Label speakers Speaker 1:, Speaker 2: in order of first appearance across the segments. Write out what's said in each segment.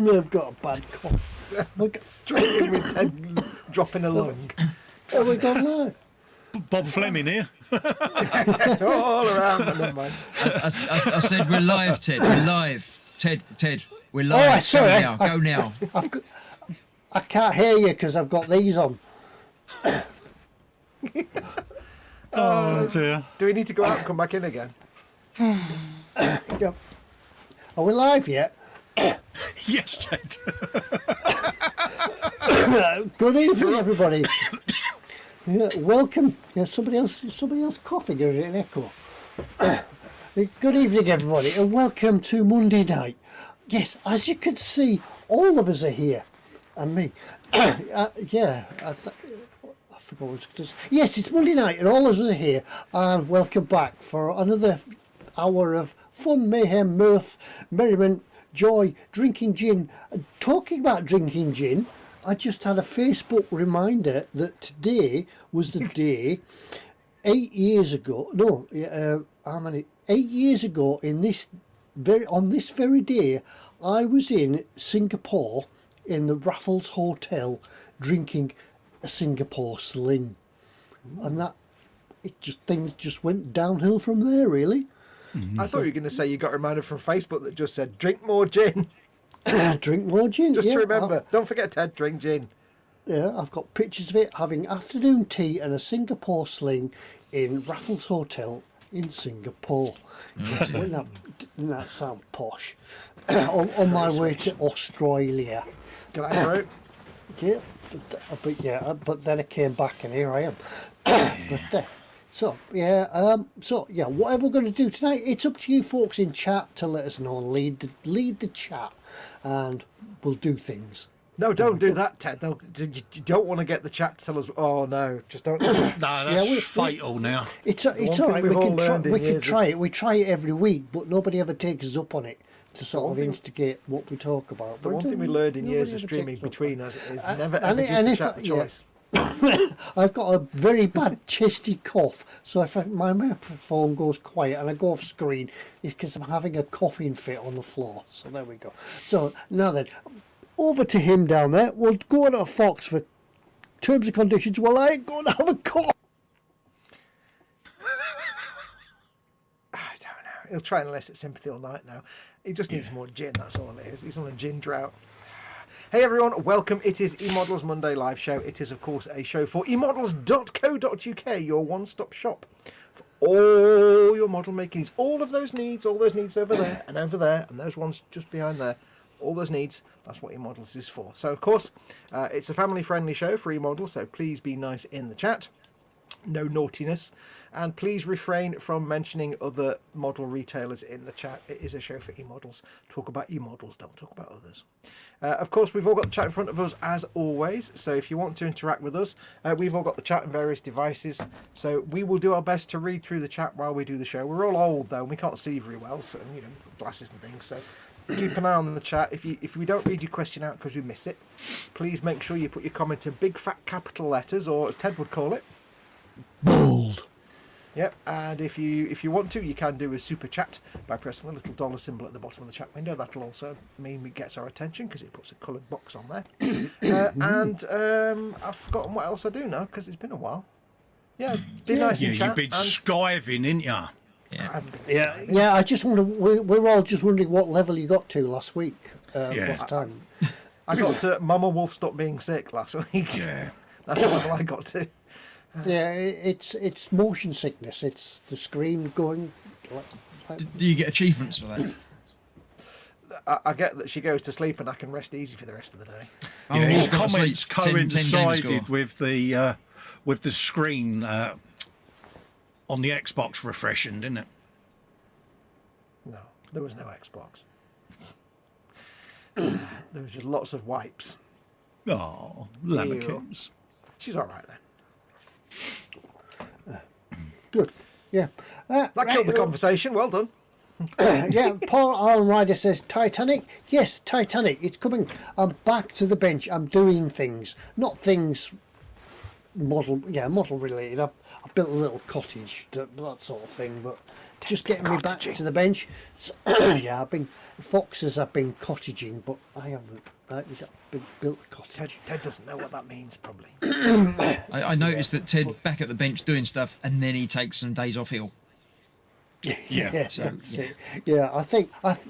Speaker 1: I've got a bad cough.
Speaker 2: Straight in with Ted dropping a lung.
Speaker 1: Oh, we gone live.
Speaker 3: Bob Fleming here.
Speaker 2: All around, but never mind.
Speaker 4: I said we're live, Ted. We're live. Ted, we're live.
Speaker 1: Oh, right, sorry.
Speaker 4: Go now.
Speaker 1: I can't hear you because I've got these on.
Speaker 3: Oh dear.
Speaker 2: Do we need to go out and come back in again?
Speaker 1: Yep. Are we live yet?
Speaker 3: Yes, Ted.
Speaker 1: Good evening, everybody. Yeah, welcome. Yeah, somebody else coughing. Is it an echo? Good evening, everybody, and welcome to Monday night. Yes, as you can see, all of us are here, and me. I forgot what I was going to say. Yes, it's Monday night, and all of us are here, and welcome back for another hour of fun, mayhem, mirth, merriment, joy, drinking gin. Talking about drinking gin, I just had a Facebook reminder that today was the day 8 years ago. No, how many? 8 years ago, on this very day, I was in Singapore in the Raffles Hotel drinking a Singapore Sling, and things just went downhill from there, really.
Speaker 2: I thought you were going to say you got a reminder from Facebook that just said, drink more gin.
Speaker 1: Drink more gin.
Speaker 2: Just to remember. Don't forget, Ted, drink gin.
Speaker 1: Yeah, I've got pictures of it having afternoon tea and a Singapore Sling in Raffles Hotel in Singapore. Wouldn't that sound posh? on my way to Australia.
Speaker 2: Get out, bro.
Speaker 1: Yeah, but then I came back and here I am. Whatever we're going to do tonight, it's up to you folks in chat to let us know and lead the chat, and we'll do things.
Speaker 2: No, don't do that, Ted. You don't want to get the chat to tell us. Oh no, just don't. Do that.
Speaker 3: No, that's fatal now.
Speaker 1: It's all right. We can try it. We try it every week, but nobody ever takes us up on it to sort of instigate what we talk about.
Speaker 2: The one thing we learned in years of streaming between us is never ever give the chat a choice.
Speaker 1: I've got a very bad chesty cough, so if my microphone goes quiet and I go off screen, it's because I'm having a coughing fit on the floor. So there we go. So now then, over to him down there. We'll go on to Foxx for terms and conditions while I go and have a cough.
Speaker 2: I don't know. He'll try and elicit sympathy all night now. He just needs more gin, that's all it is. He's on a gin drought. Hey everyone, welcome. It is eModels Monday live show. It is of course a show for eModels.co.uk, your one-stop shop for all your model makings, all those needs over there and over there, and those ones just behind there. All those needs, that's what eModels is for. So of course, it's a family-friendly show for eModels, so please be nice in the chat. No naughtiness, and please refrain from mentioning other model retailers in the chat. It is a show for eModels. Talk about eModels, don't talk about others. Of course, we've all got the chat in front of us as always, so if you want to interact with us, we've all got the chat on various devices, so we will do our best to read through the chat while we do the show. We're all old though, and we can't see very well, so glasses and things, so keep an eye on the chat. If we don't read your question out because we miss it, please make sure you put your comment in big fat capital letters, or as Ted would call it,
Speaker 1: bold.
Speaker 2: Yep, and if you want to, you can do a super chat by pressing the little dollar symbol at the bottom of the chat window. That'll also mean it gets our attention because it puts a coloured box on there. And I've forgotten what else I do now because it's been a while. Yeah, be nice and chat.
Speaker 3: You've been skiving, ain't ya?
Speaker 1: Yeah. I just wonder. We're all just wondering what level you got to last week. Last time.
Speaker 2: I got to Mama Wolf Stop Being Sick last week.
Speaker 3: Yeah,
Speaker 2: that's the level I got to.
Speaker 1: Yeah, it's motion sickness. It's the screen going.
Speaker 4: Do you get achievements for that?
Speaker 2: I get that she goes to sleep and I can rest easy for the rest of the day.
Speaker 3: Yeah, his comments coincided with the screen on the Xbox refreshing, didn't it?
Speaker 2: No, there was no Xbox. There was just lots of wipes.
Speaker 3: Oh, lammerkins.
Speaker 2: She's all right then.
Speaker 1: Good. Yeah.
Speaker 2: That killed the conversation. Well done.
Speaker 1: Yeah, Paul Allen Ryder says, Titanic? Yes, Titanic. It's coming. I'm back to the bench. I'm doing things. Not things model related. I built a little cottage, that sort of thing, but just getting me back to the bench. So, yeah, Foxes have been cottaging, but I haven't. Built a cottage.
Speaker 2: Ted doesn't know what that means, probably.
Speaker 4: I noticed that Ted back at the bench doing stuff, and then he takes some days off ill.
Speaker 3: Yeah.
Speaker 1: That's it. Yeah, I think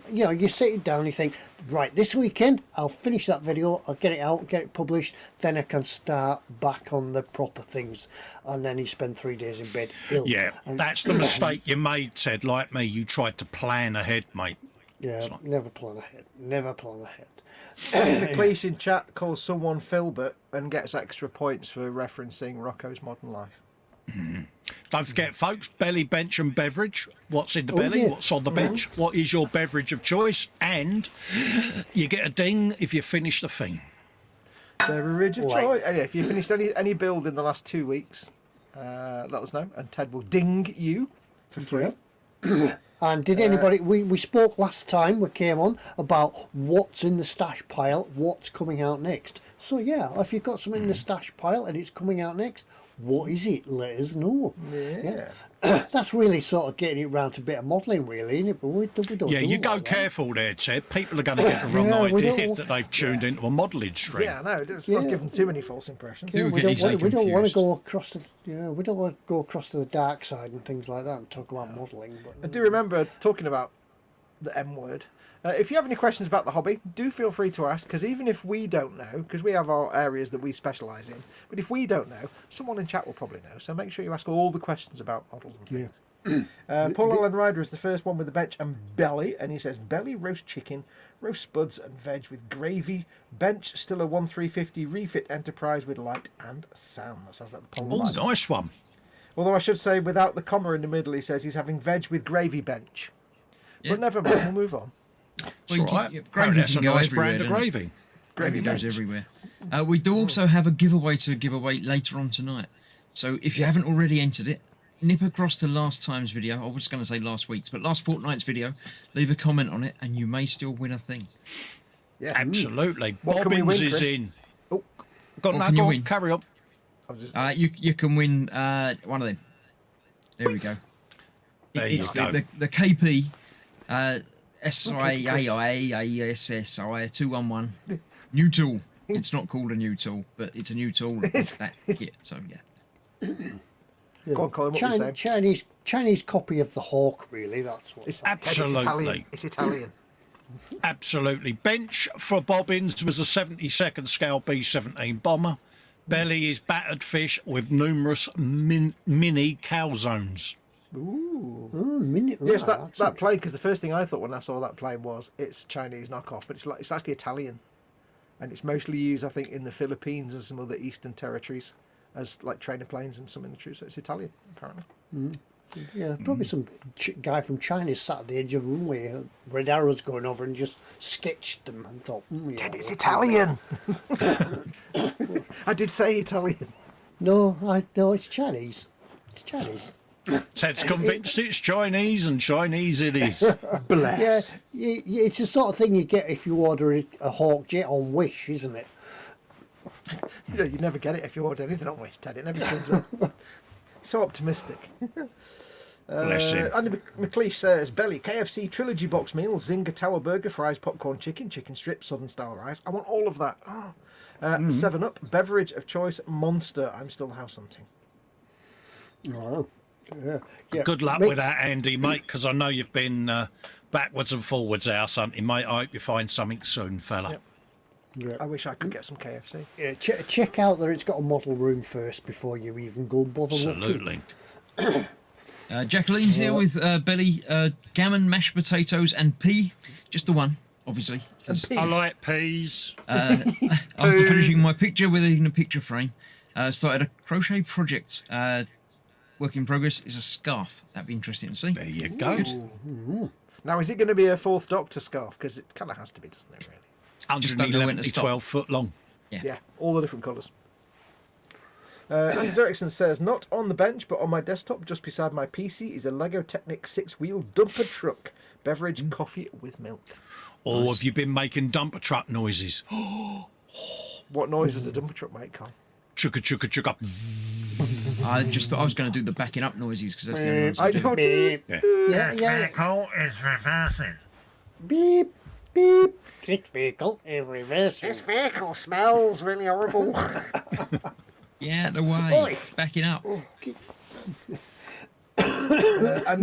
Speaker 1: you sit it down, you think, right, this weekend I'll finish that video, I'll get it out, get it published, then I can start back on the proper things, and then you spend 3 days in bed ill.
Speaker 3: Yeah, that's the mistake you made, Ted. Like me, you tried to plan ahead, mate.
Speaker 1: Yeah, never plan ahead. Never plan ahead.
Speaker 2: McLeish in chat calls someone Filbert and gets extra points for referencing Rocco's Modern Life.
Speaker 3: Don't forget, folks, belly, bench and beverage. What's in the belly? Yeah. What's on the bench? What is your beverage of choice? And you get a ding if you finish the thing.
Speaker 2: Beverage of choice. Anyway, if you finished any build in the last 2 weeks, let us know, and Ted will ding you for free.
Speaker 1: Yeah. And did anybody, we spoke last time we came on about what's in the stash pile, what's coming out next. So yeah, if you've got something in the stash pile and it's coming out next, what is it? Let us know. Yeah. That's really sort of getting it round to a bit of modelling, really, isn't it? But we don't.
Speaker 3: Yeah, you go careful there, Ted. People are going to get the wrong idea that they've tuned into a modelling stream.
Speaker 2: Yeah, no, let's not give them too many false impressions.
Speaker 1: Yeah, we don't want to go across to we don't want to go across to the dark side and things like that and talk about modelling. But
Speaker 2: I do remember talking about the M word. If you have any questions about the hobby, do feel free to ask, because even if we don't know, because we have our areas that we specialise in, but if we don't know, someone in chat will probably know. So make sure you ask all the questions about models and things. Paul Allen Ryder is the first one with the bench and belly, and he says belly, roast chicken, roast spuds and veg with gravy. Bench still a 1350 refit Enterprise with light and sound. That sounds like the Paul.
Speaker 3: Oh, nice one.
Speaker 2: Although I should say, without the comma in the middle, he says he's having veg with gravy bench. Yeah. But never mind, we'll move on.
Speaker 3: It's all right. That's a nice brand of gravy.
Speaker 4: Gravy goes everywhere. We do also have a giveaway to give away later on tonight. So if you haven't already entered it, nip across to last time's video. I was going to say last week's, but last fortnight's video. Leave a comment on it, and you may still win a thing.
Speaker 2: Yeah,
Speaker 3: absolutely. Bobbins is in.
Speaker 2: Oh,
Speaker 3: go on, carry on.
Speaker 4: You can win one of them. There we go.
Speaker 3: It's
Speaker 4: the KP. SIAIASSI 211 new tool. It's not called a new tool, but it's a new tool. That kit, so yeah.
Speaker 2: Go on, Colin, what were you saying?
Speaker 1: Chinese copy of the Hawk, really. That's what.
Speaker 2: It's
Speaker 3: absolutely.
Speaker 2: It's Italian.
Speaker 3: Absolutely. Bench for Bobbins was a 72nd scale B-17 bomber. Belly is battered fish with numerous mini calzones.
Speaker 2: Ooh.
Speaker 1: Mini.
Speaker 2: Yes, that plane, because the first thing I thought when I saw that plane was it's Chinese knockoff, but it's actually Italian. And it's mostly used, I think, in the Philippines and some other eastern territories as like trainer planes and some military. So it's Italian, apparently.
Speaker 1: Yeah, probably some guy from China sat at the edge of the runway, red arrows going over, and just sketched them and thought,
Speaker 2: Ted, it's Italian. I did say Italian.
Speaker 1: No, it's Chinese. It's Chinese.
Speaker 3: Ted's convinced it's Chinese, and Chinese it is.
Speaker 2: Bless.
Speaker 1: Yeah, it's the sort of thing you get if you order a Hawk jet on Wish, isn't it?
Speaker 2: Yeah, you never get it if you order anything on Wish, Ted. It never turns up. So optimistic.
Speaker 3: Bless him.
Speaker 2: Andy McLeish says, Belly, KFC trilogy box meal, Zinger Tower burger, fries, popcorn, chicken strips, southern style rice. I want all of that. 7-Up, beverage of choice, Monster. I'm still house hunting.
Speaker 1: Oh. Yeah.
Speaker 3: Good luck with that, Andy, mate, because I know you've been backwards and forwards house hunting, mate. I hope you find something soon, fella.
Speaker 2: Yep. Yeah. I wish I could get some KFC.
Speaker 1: Yeah, check out that it's got a model room first before you even go bother
Speaker 3: Absolutely.
Speaker 1: looking.
Speaker 4: Jacqueline's here with belly, gammon, mashed potatoes, and pea. Just the one, obviously.
Speaker 3: I like peas.
Speaker 4: After finishing my picture with a picture frame, started a crochet project. Work in progress is a scarf. That'd be interesting to see.
Speaker 3: There you go.
Speaker 1: Mm-hmm.
Speaker 2: Now, is it going to be a Fourth Doctor scarf? Because it kind of has to be, doesn't it, really?
Speaker 3: 111, 12 foot long.
Speaker 2: Yeah, all the different colours. Anders Ericsson says, not on the bench, but on my desktop, just beside my PC, is a Lego Technic 6-wheel dumper truck. Beverage, coffee with milk.
Speaker 3: Or have you been making dumper truck noises?
Speaker 2: What noise does a dumper truck make, Carl?
Speaker 3: chugga chugga chugga.
Speaker 4: I just thought I was going to do the backing up noises because that's the only ones
Speaker 2: I
Speaker 4: I do.
Speaker 2: don't.
Speaker 1: Beep. Yeah.
Speaker 3: Vehicle is reversing.
Speaker 1: Beep, beep. This vehicle is reversing.
Speaker 2: This vehicle smells really horrible.
Speaker 4: Yeah, the way.
Speaker 1: Oi.
Speaker 4: Backing up.
Speaker 2: Andy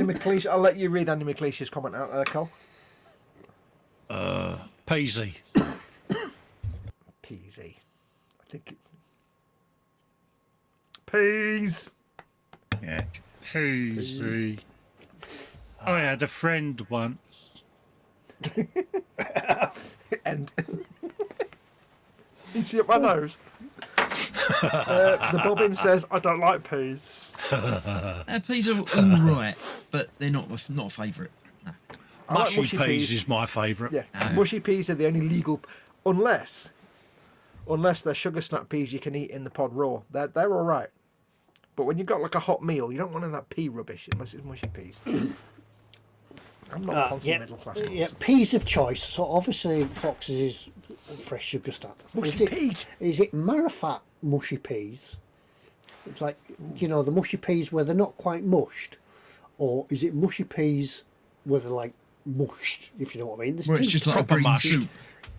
Speaker 2: McLeish, I'll let you read Andy McLeish's comment out there, Cole.
Speaker 3: Peasy.
Speaker 2: Peasy. I think. Peas.
Speaker 3: Yeah.
Speaker 5: Easy. I had a friend once.
Speaker 2: And. You see up my nose? The bobbin says, I don't like peas.
Speaker 4: Peas are all right, but they're not a favourite. No.
Speaker 2: I like
Speaker 3: Mushy peas is my favourite.
Speaker 2: Yeah,
Speaker 4: No.
Speaker 2: mushy peas are the only legal, unless they're sugar snap peas you can eat in the pod raw. They're all right. But when you've got like a hot meal, you don't want any of that pea rubbish unless it's mushy peas. I'm not constantly middle class.
Speaker 1: Yeah, peas of choice. So obviously Fox's is fresh sugar snap.
Speaker 2: Mushy pea.
Speaker 1: Is it Marifat mushy peas? It's like, you know, the mushy peas where they're not quite mushed, or is it mushy peas where they're like mushed? If you know what I mean. There's
Speaker 4: Well, it's
Speaker 1: two
Speaker 4: just like a
Speaker 3: proper
Speaker 4: green
Speaker 3: mush.
Speaker 4: soup.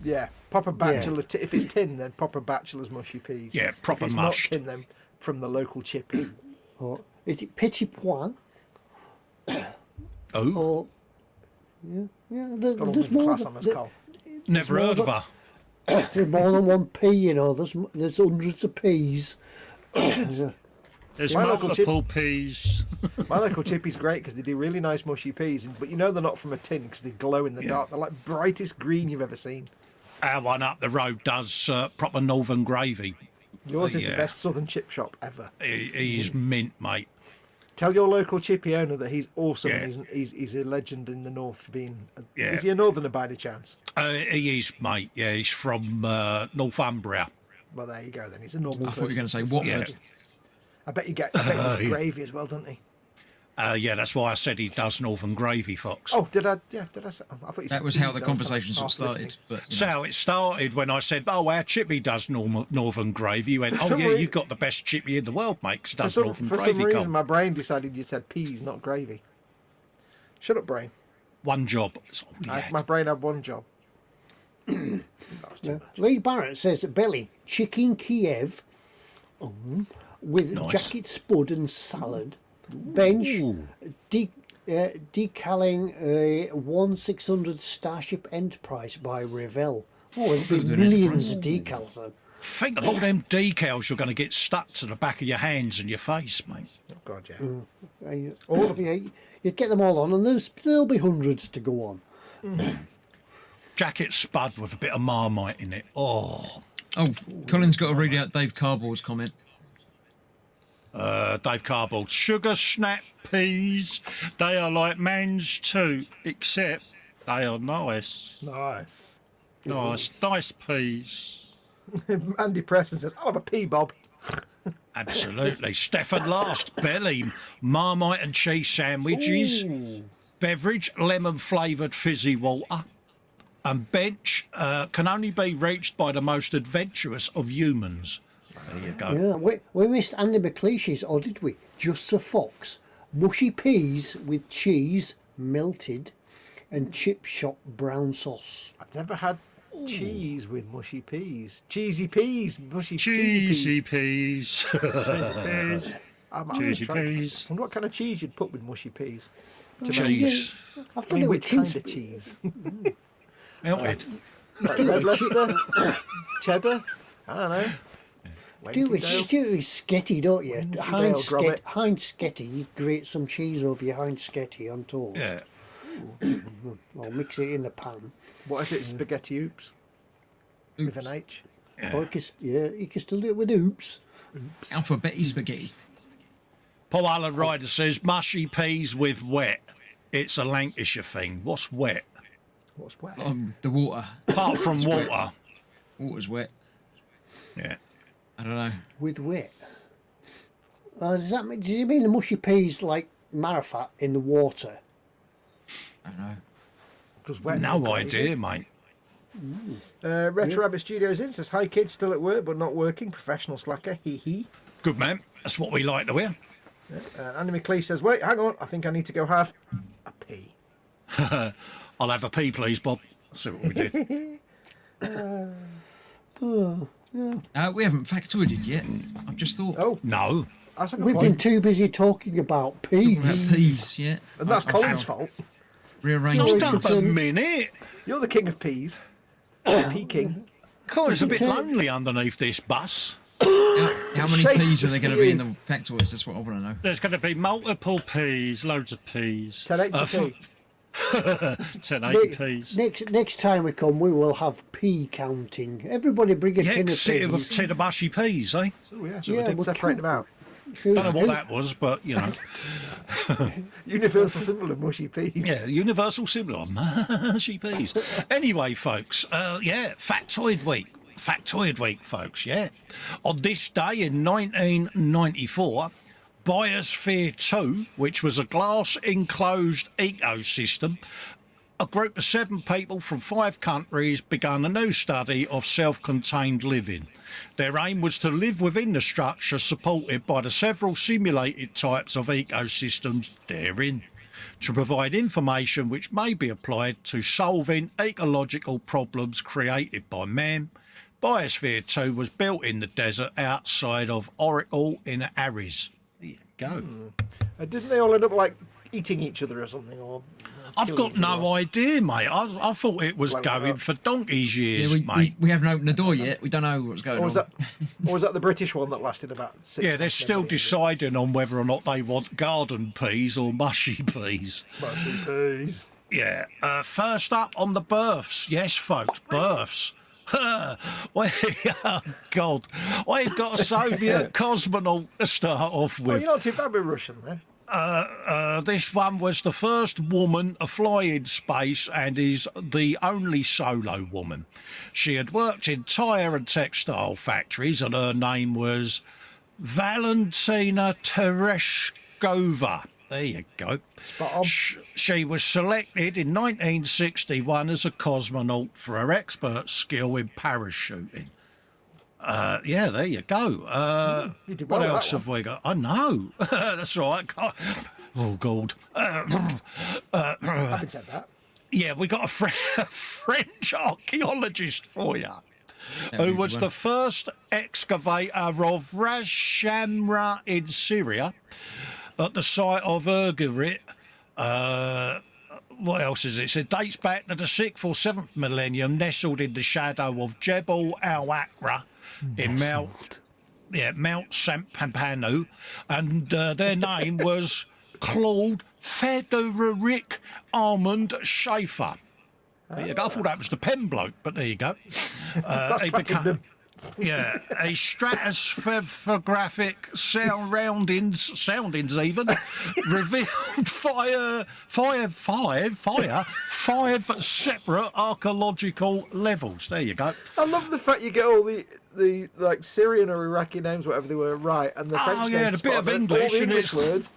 Speaker 2: Yeah, proper bachelor. If it's tin, then proper bachelor's mushy peas.
Speaker 3: Yeah, proper
Speaker 2: If it's
Speaker 3: mushed.
Speaker 2: not tin, then from the local chippy.
Speaker 1: Or is it petit pois?
Speaker 3: Oh,
Speaker 1: Or there's
Speaker 2: Got all
Speaker 1: there's
Speaker 2: middle
Speaker 1: more.
Speaker 2: class on us,
Speaker 1: There-
Speaker 2: Cole.
Speaker 3: never
Speaker 1: more
Speaker 3: heard of
Speaker 1: than-
Speaker 3: her.
Speaker 1: There's more than one pea, you know. There's hundreds of peas.
Speaker 5: There's
Speaker 2: My local
Speaker 5: multiple peas.
Speaker 2: My local chippy's great because they do really nice mushy peas, but you know they're not from a tin because they glow in the dark. They're like brightest green you've ever seen.
Speaker 3: Our one up the road does proper northern gravy.
Speaker 2: Yours is the
Speaker 3: Yeah.
Speaker 2: best southern chip shop ever.
Speaker 3: He's mint, mate.
Speaker 2: Tell your local chippy owner that he's awesome.
Speaker 3: Yeah.
Speaker 2: And he's a legend in the north for being.
Speaker 3: Yeah.
Speaker 2: Is he a northerner by any chance?
Speaker 3: He is, mate. Yeah, he's from Northumbria.
Speaker 2: Well, there you go. Then he's a normal.
Speaker 4: I thought you were going to say
Speaker 2: person.
Speaker 4: Watford.
Speaker 3: Yeah.
Speaker 2: I bet you get gravy as well, don't he?
Speaker 3: Yeah, that's why I said he does northern gravy, Fox.
Speaker 2: Oh, did I? Yeah, did I say? I thought you said
Speaker 4: That was how
Speaker 2: peas.
Speaker 4: the
Speaker 2: I was
Speaker 4: conversation sort of
Speaker 2: half
Speaker 4: started.
Speaker 2: listening.
Speaker 4: But
Speaker 3: That's how it started when I said, "Oh, our chippy does northern gravy." You went,
Speaker 2: For
Speaker 3: "Oh
Speaker 2: some
Speaker 3: yeah,
Speaker 2: rea-
Speaker 3: you've got the best chippy in the world, mate. 'Cause it
Speaker 2: For
Speaker 3: does
Speaker 2: some,
Speaker 3: northern
Speaker 2: for some
Speaker 3: gravy."
Speaker 2: reason,
Speaker 3: Cole.
Speaker 2: my brain decided you said peas, not gravy. Shut up, brain.
Speaker 3: One job. That's all he had.
Speaker 2: My brain had one job.
Speaker 1: Yeah. Lee Barrett says that Belly chicken Kiev with
Speaker 3: Nice.
Speaker 1: jacket spud and salad. Bench decaling a 1/600 Starship Enterprise by Revell. Oh, there'll be millions of decals then.
Speaker 3: Think of all them decals you're going to get stuck to the back of your hands and your face, mate.
Speaker 2: Oh God, yeah.
Speaker 1: All of you get them all on, and there'll be hundreds to go on.
Speaker 3: Jacket spud with a bit of Marmite in it. Oh,
Speaker 4: Colin's got to read out Dave Cardboard's comment.
Speaker 3: Dave Cardboard. Sugar snap peas.
Speaker 5: They are like man's too, except they are nice.
Speaker 2: Nice.
Speaker 5: Nice peas.
Speaker 2: Andy Preston says, "I'll have a pea, Bob."
Speaker 3: Absolutely. Stefan Last. Belly. Marmite and cheese sandwiches. Beverage. Lemon flavoured fizzy water. And bench can only be reached by the most adventurous of humans. There you go.
Speaker 1: Yeah, we missed Andy McLeish's, or did we? Just for Fox. Mushy peas with cheese melted and chip shop brown sauce.
Speaker 2: I've never had cheese with mushy peas. Cheesy peas, mushy
Speaker 5: Cheesy
Speaker 2: peas.
Speaker 5: peas.
Speaker 2: I'm
Speaker 5: Cheesy
Speaker 2: trying to-
Speaker 5: peas.
Speaker 2: I wonder what kind of cheese you'd put with mushy peas.
Speaker 3: Cheese.
Speaker 1: I've
Speaker 2: I
Speaker 1: done
Speaker 2: mean,
Speaker 1: it with
Speaker 2: which kind
Speaker 1: tins.
Speaker 2: of cheese?
Speaker 3: Melted.
Speaker 2: Like Red Leicester? Cheddar? I don't know.
Speaker 1: Do it
Speaker 2: Wensleydale?
Speaker 1: with sketty, don't you?
Speaker 2: Wensleydale, Gromit.
Speaker 1: Heinz sketty. You grate some cheese over your Heinz sketty on toast.
Speaker 3: Yeah.
Speaker 1: Or mix it in the pan.
Speaker 2: What if it's spaghetti oops? With an H?
Speaker 1: Or you can still do it with oops.
Speaker 4: Alphabeti spaghetti.
Speaker 3: Paul Allen Ryder says mushy peas with wet. It's a Lancashire thing. What's wet?
Speaker 2: What's wet?
Speaker 4: The water.
Speaker 3: Apart from water.
Speaker 4: Water's wet.
Speaker 3: Yeah.
Speaker 4: I don't know.
Speaker 1: With wet. Does you mean the mushy peas like Marifat in the water?
Speaker 4: I don't know.
Speaker 2: Does wet
Speaker 3: No
Speaker 2: make
Speaker 3: idea, mate.
Speaker 2: Retro Rabbit Studios in says, hi kids, still at work but not working. Professional slacker, hee hee.
Speaker 3: Good man. That's what we like to hear.
Speaker 2: Anime Clee says, wait, hang on, I think I need to go have a pee.
Speaker 3: I'll have a pee, please, Bob. See what we did.
Speaker 4: We haven't factoid it yet. I've just thought.
Speaker 2: Oh,
Speaker 3: No.
Speaker 2: that's a good
Speaker 1: We've
Speaker 2: point.
Speaker 1: been too busy talking about peas.
Speaker 4: About peas, yeah.
Speaker 2: And that's
Speaker 4: I
Speaker 2: Colin's
Speaker 4: shall
Speaker 2: fault.
Speaker 4: Rearrange
Speaker 1: No,
Speaker 3: Hold
Speaker 1: we
Speaker 4: things.
Speaker 3: up a
Speaker 1: can-
Speaker 3: minute.
Speaker 2: You're the king of peas. Pea king.
Speaker 3: God, it's a bit
Speaker 1: Take-
Speaker 3: lonely underneath this bus.
Speaker 4: How many
Speaker 2: Shape
Speaker 4: peas are there
Speaker 2: just
Speaker 4: going to
Speaker 2: for
Speaker 4: be in
Speaker 2: you.
Speaker 4: the factoids? That's what I want to know.
Speaker 5: There's going to be multiple peas, loads of peas,
Speaker 2: 1080p.
Speaker 5: 1080 peas.
Speaker 1: Next time we come, we will have pea counting. Everybody bring a
Speaker 3: Yeah,
Speaker 1: tin of
Speaker 3: sit with
Speaker 1: peas.
Speaker 3: 10 of mushy peas, eh?
Speaker 2: Oh, yeah.
Speaker 1: Yeah, we'll
Speaker 2: Separate them out.
Speaker 1: Who-
Speaker 3: Don't know what
Speaker 1: who-
Speaker 3: that was, but, you know.
Speaker 2: Universal symbol of mushy peas.
Speaker 3: Yeah, universal symbol of mushy peas. Anyway, folks, Factoid Week. Factoid Week, folks, yeah. On this day in 1994, Biosphere 2, which was a glass-enclosed ecosystem, a group of 7 people from 5 countries began a new study of self-contained living. Their aim was to live within the structure supported by the several simulated types of ecosystems therein, to provide information which may be applied to solving ecological problems created by man. Biosphere 2 was built in the desert outside of Oracle in Aries. There you go.
Speaker 2: Didn't they all end up like eating each other or something? Or
Speaker 3: I've
Speaker 2: killing
Speaker 3: got
Speaker 2: each other?
Speaker 3: no idea, mate. I thought it was
Speaker 2: Blow it
Speaker 3: going
Speaker 2: up.
Speaker 3: for donkey's
Speaker 4: Yeah,
Speaker 3: years,
Speaker 4: we
Speaker 3: mate.
Speaker 4: haven't opened the door yet. We don't know what's going
Speaker 2: Or
Speaker 4: on.
Speaker 2: was that the British one that lasted about 6
Speaker 3: Yeah, they're
Speaker 2: months,
Speaker 3: still
Speaker 2: nobody
Speaker 3: deciding on whether or not they want garden peas or mushy peas.
Speaker 2: ate it? Mushy peas.
Speaker 3: Yeah. First up on the births. Yes, folks, births. Oh, God. We've got a Soviet cosmonaut to start off
Speaker 2: Well,
Speaker 3: with.
Speaker 2: you're not too bad with Russian, there.
Speaker 3: This one was the first woman to fly in space and is the only solo woman. She had worked in tyre and textile factories, and her name was Valentina Tereshkova. There you go.
Speaker 2: Spot on.
Speaker 3: She was selected in 1961 as a cosmonaut for her expert skill in parachuting. Yeah, there you go.
Speaker 2: You did
Speaker 3: What
Speaker 2: well with
Speaker 3: else
Speaker 2: that
Speaker 3: have we got? I know. That's right. Oh, God.
Speaker 2: Having said that,
Speaker 3: Yeah, we got a French archaeologist for you,
Speaker 4: That'd
Speaker 3: who
Speaker 4: be
Speaker 3: was
Speaker 4: one.
Speaker 3: the first excavator of Ras Shamra in Syria at the site of Urgarit. What else is it? It dates back to the 6th or 7th millennium, nestled in the shadow of Jebel al-Akra in Mount St. Pampano, and their name was Claude Frederick Armand Schaeffer. There you go. I thought that was the pen bloke, but there you go. He became, yeah, a stratigraphic soundings even revealed five separate archaeological levels. There you go.
Speaker 2: I love the fact you get all the like Syrian or Iraqi names, whatever they were, right, and the French
Speaker 3: Oh, yeah,
Speaker 2: names
Speaker 3: the bit
Speaker 2: spot
Speaker 3: of
Speaker 2: on, all
Speaker 3: English,
Speaker 2: the
Speaker 3: and
Speaker 2: English
Speaker 3: it's-
Speaker 2: words.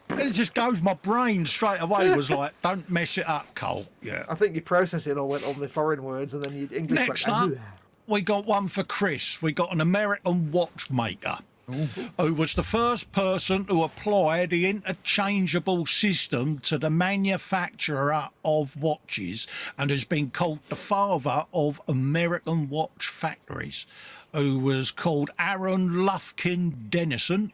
Speaker 3: It just goes, my brain straight away was like, don't mess it up, Cole. Yeah.
Speaker 2: I think your processing all went on the foreign words, and then your English
Speaker 3: Next
Speaker 2: went.
Speaker 3: up, we got one for Chris. We got an American watchmaker who was the first person to apply the interchangeable system to the manufacturer of watches, and has been called the father of American watch factories, who was called Aaron Lufkin Dennison.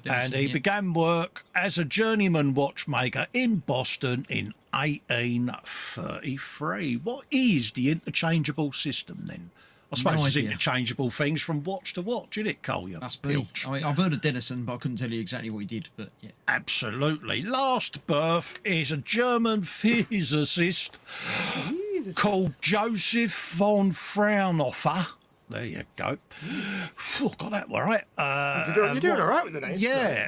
Speaker 3: And he
Speaker 4: yeah.
Speaker 3: began work as a journeyman watchmaker in Boston in 1833. What is the interchangeable system then? I suppose it's
Speaker 4: idea.
Speaker 3: interchangeable things from watch to watch, isn't it, Cole? You
Speaker 4: Must be.
Speaker 3: bilch?
Speaker 4: I mean, I've heard of Dennison, but I couldn't tell you exactly what he did. But yeah,
Speaker 3: Absolutely. Last birth is a German physicist called Joseph von Fraunhofer. There you go. Phew, got that right.
Speaker 2: You're doing all right with the names.
Speaker 3: Yeah.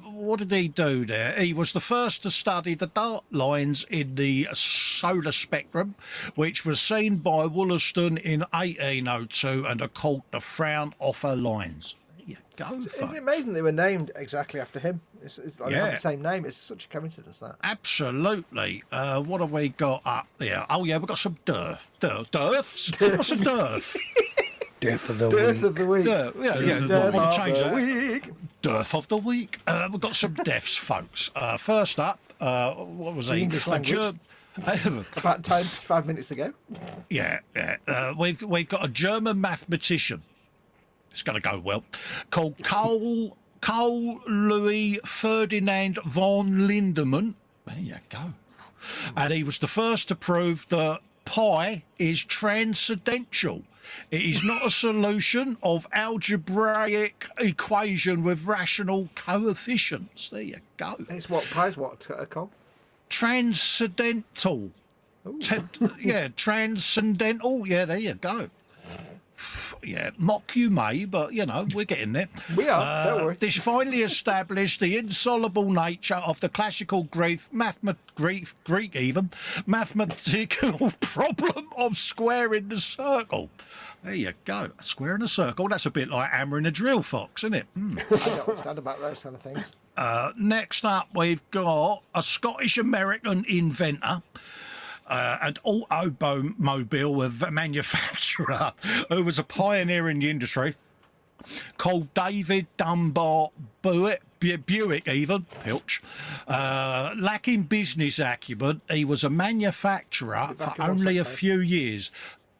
Speaker 3: What did he do there? He was the first to study the dark lines in the solar spectrum, which was seen by Wollaston in 1802 and are called the Fraunhofer lines. There you go,
Speaker 2: Isn't
Speaker 3: folks.
Speaker 2: it amazing they were named exactly after him? It's like they have
Speaker 3: Yeah.
Speaker 2: the same name. It's such a coincidence, that.
Speaker 3: Absolutely. What have we got up there? Oh, yeah, we've got some Durfs. What's a Durf?
Speaker 1: Death of the
Speaker 2: Death
Speaker 1: week.
Speaker 2: of the week.
Speaker 3: Yeah,
Speaker 2: Death
Speaker 3: I want
Speaker 2: of
Speaker 3: to change
Speaker 2: the
Speaker 3: that.
Speaker 2: week.
Speaker 3: Dearth of the week. We've got some deaths, folks. First up, what was he?
Speaker 2: English language. About 5 minutes ago.
Speaker 3: Yeah. We've got a German mathematician. It's going to go well. Called Carl Louis Ferdinand von Lindemann. There you go. And he was the first to prove that pi is transcendental. It is not a solution of algebraic equation with rational coefficients. There you go.
Speaker 2: It's what prize? What, Col?
Speaker 3: Transcendental. Transcendental. Yeah, there you go. Yeah, mock you may, but you know, we're getting there.
Speaker 2: We are, don't worry.
Speaker 3: This finally established the insoluble nature of the classical Greek mathematical problem of squaring the circle. There you go. A square in a circle. That's a bit like hammering a drill, Fox, isn't it?
Speaker 2: I don't understand about those kind of things.
Speaker 3: Next up, we've got a Scottish-American inventor and automobile manufacturer who was a pioneer in the industry called David Dunbar Buick even, Pilch. Lacking business acumen, he was a manufacturer for only a few years.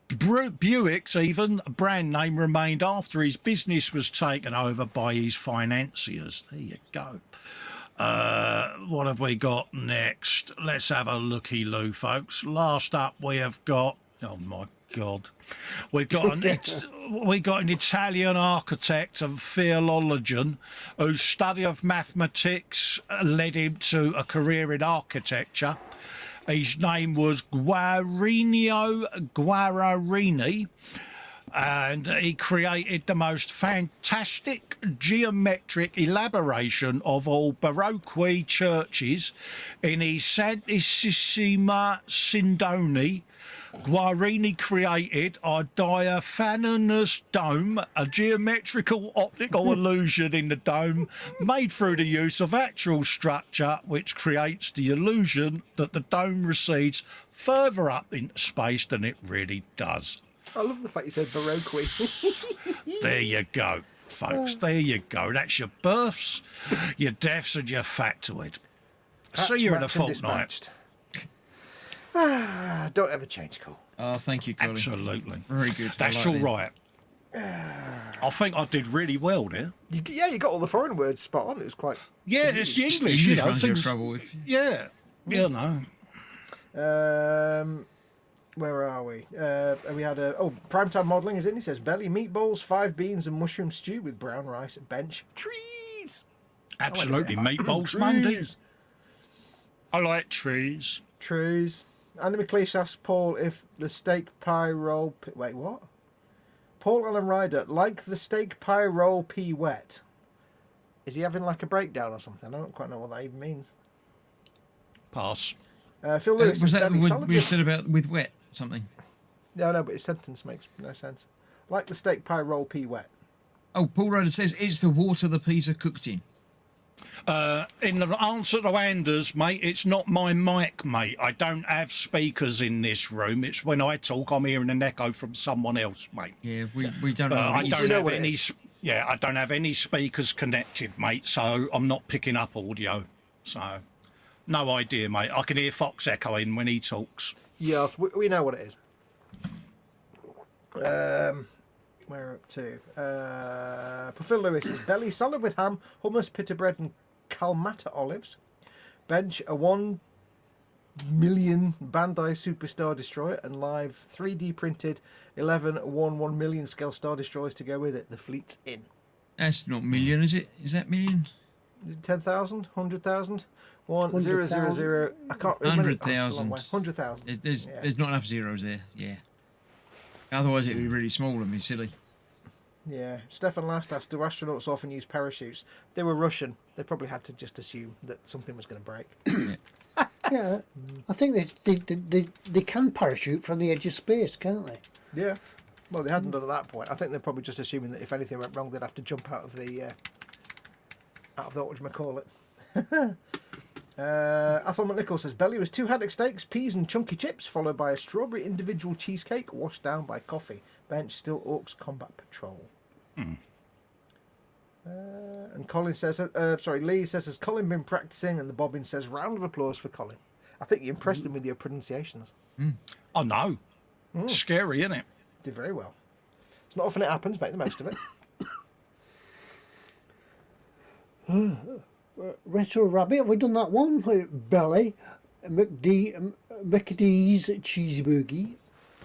Speaker 3: Buick's even brand name remained after his business was taken over by his financiers. There you go. What have we got next? Let's have a looky-loo, folks. Last up, we have got. Oh my God, we've got an Italian architect and theologian whose study of mathematics led him to a career in architecture. His name was Guarini, and he created the most fantastic geometric elaboration of all Baroque churches in his Santissima Sindoni. Guarini created a diaphanous dome, a geometrical optical illusion in the dome made through the use of actual structure, which creates the illusion that the dome recedes further up into space than it really does.
Speaker 2: I love the fact you said Baroque.
Speaker 3: There you go, folks. There you go. That's your births, your deaths, and your factoid. See you in a fortnight.
Speaker 2: Don't ever change, Cole.
Speaker 4: Oh, thank you, Colin.
Speaker 3: Absolutely.
Speaker 4: Very good.
Speaker 3: That's
Speaker 4: I
Speaker 3: all
Speaker 4: like
Speaker 3: right. I think I did really well there.
Speaker 2: You got all the foreign words spot on. It was quite.
Speaker 3: Yeah, it's the
Speaker 4: it.
Speaker 3: English, you know.
Speaker 4: runs you
Speaker 3: Things,
Speaker 4: trouble with.
Speaker 3: yeah, you know.
Speaker 2: Where are we? We had primetime modelling is in. He says belly meatballs, 5 beans, and mushroom stew with brown rice. Bench trees.
Speaker 3: Absolutely. Meatballs
Speaker 2: Trees.
Speaker 3: Monday.
Speaker 5: I like trees.
Speaker 2: Trees. Andy McLeish asked Paul if the steak pie roll. Wait, what? Paul Allen Ryder, like the steak pie roll pea wet. Is he having like a breakdown or something? I don't quite know what that even means.
Speaker 3: Pass.
Speaker 2: Phil Lewis
Speaker 4: Was
Speaker 2: says
Speaker 4: that
Speaker 2: belly
Speaker 4: what
Speaker 2: salad
Speaker 4: we
Speaker 2: with-
Speaker 4: said about with wet something?
Speaker 2: No, but his sentence makes no sense. Like the steak pie roll pea wet.
Speaker 4: Oh, Paul Ryder says it's the water the peas are cooked in.
Speaker 3: In the answer to Anders, mate, it's not my mic, mate. I don't have speakers in this room. It's when I talk, I'm hearing an echo from someone else, mate.
Speaker 4: Yeah, we don't know.
Speaker 3: I
Speaker 4: what it is.
Speaker 3: don't
Speaker 2: know
Speaker 3: have
Speaker 2: what it
Speaker 3: any.
Speaker 2: is.
Speaker 3: Yeah, I don't have any speakers connected, mate. So I'm not picking up audio. So no idea, mate. I can hear Fox echoing when he talks.
Speaker 2: Yes, we know what it is. Where up to? Phil Lewis is belly salad with ham, hummus, pita bread, and Kalmata olives. Bench a 1 million Bandai Super Star Destroyer and live 3D printed 11 1 million scale Star Destroyers to go with it. The fleet's in.
Speaker 4: That's not million, is it? Is that million?
Speaker 2: 10,000, 100,000, 1 0 0 0. I can't remember.
Speaker 4: 100,000.
Speaker 2: 100,000.
Speaker 4: There's not enough zeros there. Yeah. Otherwise, it'd be really small and be silly.
Speaker 2: Yeah. Stefan last asked, do astronauts often use parachutes? They were Russian. They probably had to just assume that something was going to break.
Speaker 1: Yeah, I think they can parachute from the edge of space, can't they?
Speaker 2: Yeah. Well, they hadn't done at that point. I think they're probably just assuming that if anything went wrong, they'd have to jump out of the whatchamacallit. Athel McNichol says, Belly was 2 haddock steaks, peas and chunky chips, followed by a strawberry individual cheesecake washed down by coffee. Bench still Orcs Combat Patrol. And Colin says, Lee says, has Colin been practicing? And the bobbin says, round of applause for Colin. I think you impressed him with your pronunciations.
Speaker 3: I know. Scary, isn't it?
Speaker 2: Did very well. It's not often it happens. Make the most of it.
Speaker 1: Retro Rabbit, have we done that one? Belly, McDee's cheeseburger,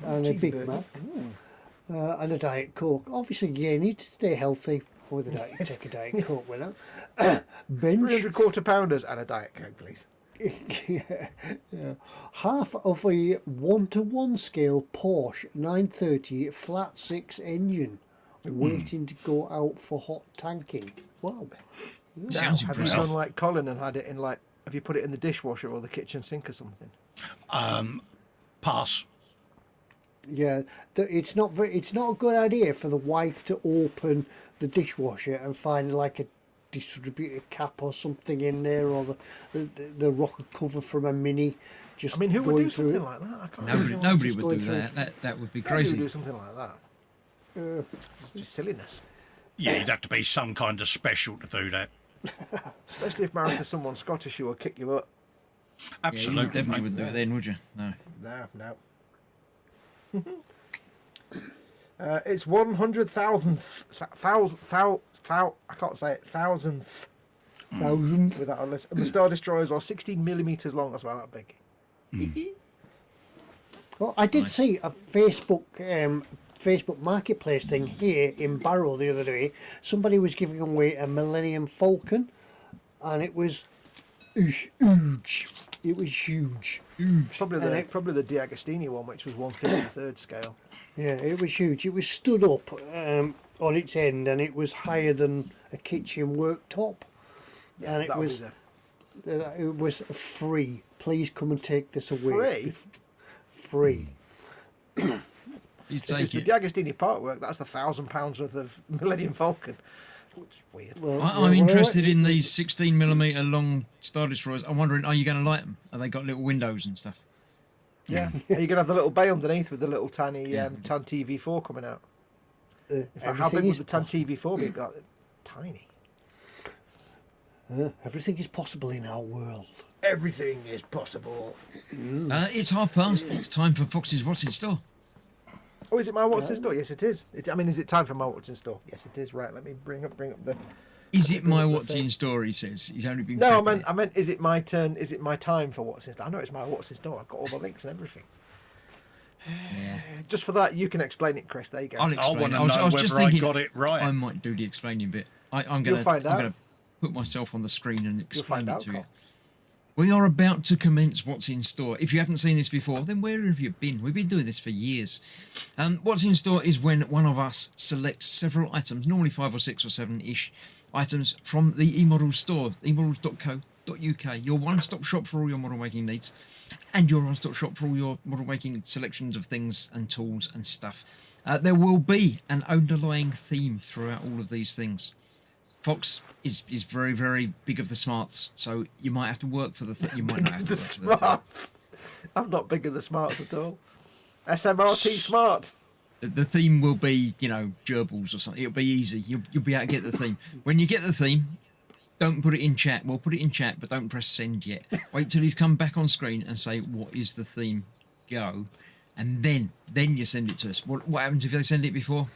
Speaker 1: and a Big Mac, and a Diet Coke. Obviously, you need to stay healthy with a diet. Take a Diet Coke with that. Bench.
Speaker 2: 300 quarter pounders and a Diet Coke, please.
Speaker 1: Yeah. Half of a 1-to-1 scale Porsche 930 flat 6 engine, waiting to go out for hot tanking. Wow.
Speaker 4: Sounds
Speaker 2: Have you
Speaker 4: impressive.
Speaker 2: done like Colin and had it in like? Have you put it in the dishwasher or the kitchen sink or something?
Speaker 3: Pass.
Speaker 1: Yeah, it's not a good idea for the wife to open the dishwasher and find like a distributor cap or something in there, or the rocker cover from a Mini. Just
Speaker 2: I mean, who would
Speaker 1: going
Speaker 2: do
Speaker 1: through
Speaker 2: something
Speaker 1: it.
Speaker 2: like that? I can't
Speaker 4: Nobody,
Speaker 2: imagine
Speaker 4: nobody
Speaker 1: just
Speaker 4: would
Speaker 1: going
Speaker 4: do
Speaker 1: through
Speaker 4: that. That would be
Speaker 2: Nobody would
Speaker 4: crazy.
Speaker 2: do something like that. It's just silliness.
Speaker 3: Yeah, you'd have to be some kind of special to do that.
Speaker 2: Especially if married to someone Scottish who will kick you up.
Speaker 4: Yeah, you
Speaker 3: Absolutely.
Speaker 4: definitely
Speaker 3: mate.
Speaker 4: wouldn't do it then, would you? No.
Speaker 2: No. It's 100,000th, I can't say it, thousandth
Speaker 1: Thousandth.
Speaker 2: without a list. And the Star Destroyers are 16 millimetres long as well, that big.
Speaker 1: Well, I did
Speaker 4: Nice.
Speaker 1: see a Facebook Marketplace thing here in Barrow the other day. Somebody was giving away a Millennium Falcon, and it was huge. It was huge.
Speaker 2: Probably
Speaker 1: And
Speaker 2: the D'Agostini one, which was 1/53rd scale.
Speaker 1: Yeah, it was huge. It was stood up on its end, and it was higher than a kitchen worktop. And
Speaker 2: That'll be
Speaker 1: it was free. Please come and take this away.
Speaker 2: Free?
Speaker 1: Free.
Speaker 4: You
Speaker 2: If
Speaker 4: take
Speaker 2: it's the
Speaker 4: it.
Speaker 2: D'Agostini partwork, that's £1,000 worth of Millennium Falcon. Which is weird.
Speaker 1: Well,
Speaker 4: I'm interested in these 16mm long Star Destroyers. I'm wondering, are you going to light them? Have they got little windows and stuff?
Speaker 2: Yeah. Are you going to have the little bay underneath with the little tiny
Speaker 4: Yeah.
Speaker 2: Tan TV4 coming out? In fact, how
Speaker 1: everything
Speaker 2: big would
Speaker 1: is
Speaker 2: the Tan
Speaker 1: possible.
Speaker 2: TV4 be? Got tiny.
Speaker 1: Everything is possible in our world.
Speaker 2: Everything is possible.
Speaker 4: It's 1:30. It's time for Fox's What's in Store.
Speaker 2: Oh, is it my What's in Store? Yes, it is. Is it time for my What's in Store? Yes, it is. Right, let me bring up the...
Speaker 4: Is it my
Speaker 2: the
Speaker 4: What's
Speaker 2: thing.
Speaker 4: in Store? He says he's only been.
Speaker 2: No,
Speaker 4: prepping it.
Speaker 2: I meant, is it my turn? Is it my time for What's in Store? I know it's my What's in Store. I've got all the links and everything.
Speaker 4: Yeah.
Speaker 2: Just for that, you can explain it, Chris. There you go.
Speaker 4: I'll
Speaker 3: I
Speaker 4: explain
Speaker 3: want
Speaker 4: it.
Speaker 3: to
Speaker 4: I
Speaker 3: know
Speaker 4: was just
Speaker 3: whether I
Speaker 4: thinking
Speaker 3: got it right.
Speaker 4: I might do the explaining bit. I'm
Speaker 2: You'll
Speaker 4: gonna
Speaker 2: find out.
Speaker 4: I'm gonna put myself on the screen and explain
Speaker 2: find
Speaker 4: it
Speaker 2: out,
Speaker 4: to you.
Speaker 2: Col.
Speaker 4: We are about to commence What's in Store. If you haven't seen this before, then where have you been? We've been doing this for years. What's in Store is when one of us selects several items, normally 5 or 6 or 7-ish items from the eModels store, emodels.co.uk, your one-stop shop for all your model making needs, and your one-stop shop for all your model making selections of things and tools and stuff. There will be an underlying theme throughout all of these things. Foxx is very, very big of the smarts, so you might have to work for the you might not have to
Speaker 2: The
Speaker 4: work for the theme.
Speaker 2: smarts. I'm not big of the smarts at all. SMRT smart.
Speaker 4: The theme will be, gerbils or something. It'll be easy. You'll be able to get the theme. When you get the theme, don't put it in chat. We'll put it in chat, but don't press send yet. Wait till he's come back on screen and say, what is the theme? Go. And then you send it to us. What happens if they send it before?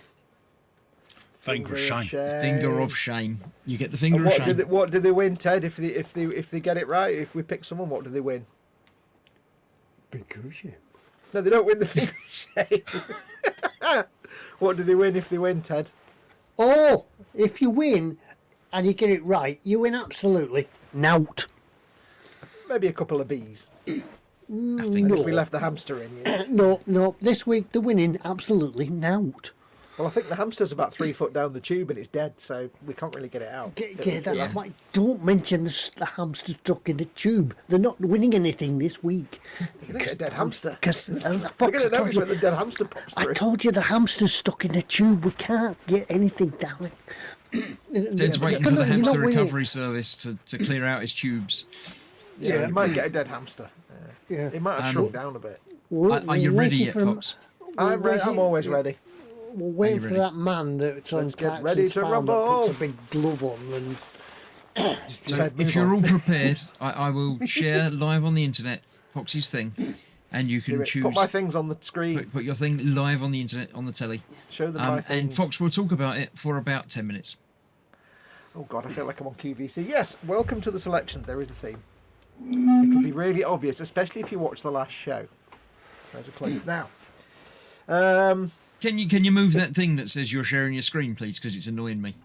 Speaker 3: Finger shame.
Speaker 4: Finger of shame. You get the finger
Speaker 2: And
Speaker 4: of
Speaker 2: what
Speaker 4: shame.
Speaker 2: do they win, Ted? If they get it right, if we pick someone, what do they win?
Speaker 1: Because you.
Speaker 2: No, they don't win the finger shame. What do they win if they win, Ted?
Speaker 1: Oh, if you win and you get it right, you win absolutely nout.
Speaker 2: Maybe a couple of bees.
Speaker 4: Nothing.
Speaker 2: And if we left the hamster in, yeah.
Speaker 1: No, this week the winning absolutely nout.
Speaker 2: Well, I think the hamster's about 3 foot down the tube and it's dead, so we can't really get it out.
Speaker 1: Yeah, that's why. Don't mention the hamster stuck in the tube. They're not winning anything this week.
Speaker 2: You're going to get a dead hamster.
Speaker 1: Because
Speaker 2: They're going to notice when the dead hamster pops
Speaker 1: I
Speaker 2: through.
Speaker 1: told you the hamster's stuck in the tube. We can't get anything down it.
Speaker 4: Dead's waiting
Speaker 1: You're
Speaker 4: for the
Speaker 1: not
Speaker 4: hamster
Speaker 1: winning.
Speaker 4: recovery service to clear out his tubes.
Speaker 2: Yeah, you might get a dead hamster.
Speaker 1: Yeah.
Speaker 2: It might have shrunk down a bit.
Speaker 4: Are you ready yet, Fox?
Speaker 2: I'm ready. I'm always ready.
Speaker 1: We're waiting
Speaker 4: you
Speaker 1: for
Speaker 4: ready?
Speaker 1: that man that's on
Speaker 2: Let's get ready
Speaker 1: Clarkson's
Speaker 2: to
Speaker 1: farm that
Speaker 2: rumble.
Speaker 1: puts a big glove on and
Speaker 4: So if you're all prepared, I will share live on the internet Foxy's thing, and you
Speaker 2: Do
Speaker 4: can
Speaker 2: it.
Speaker 4: choose.
Speaker 2: Put my things on the screen.
Speaker 4: Put your thing live on the internet on the telly,
Speaker 2: Show them my
Speaker 4: and
Speaker 2: things.
Speaker 4: Fox will talk about it for about 10 minutes.
Speaker 2: Oh God, I feel like I'm on QVC. Yes, welcome to the selection. There is a theme. It'll be really obvious, especially if you watch the last show. There's a clue. Now,
Speaker 4: Can you move that thing that says you're sharing your screen, please, because it's annoying me.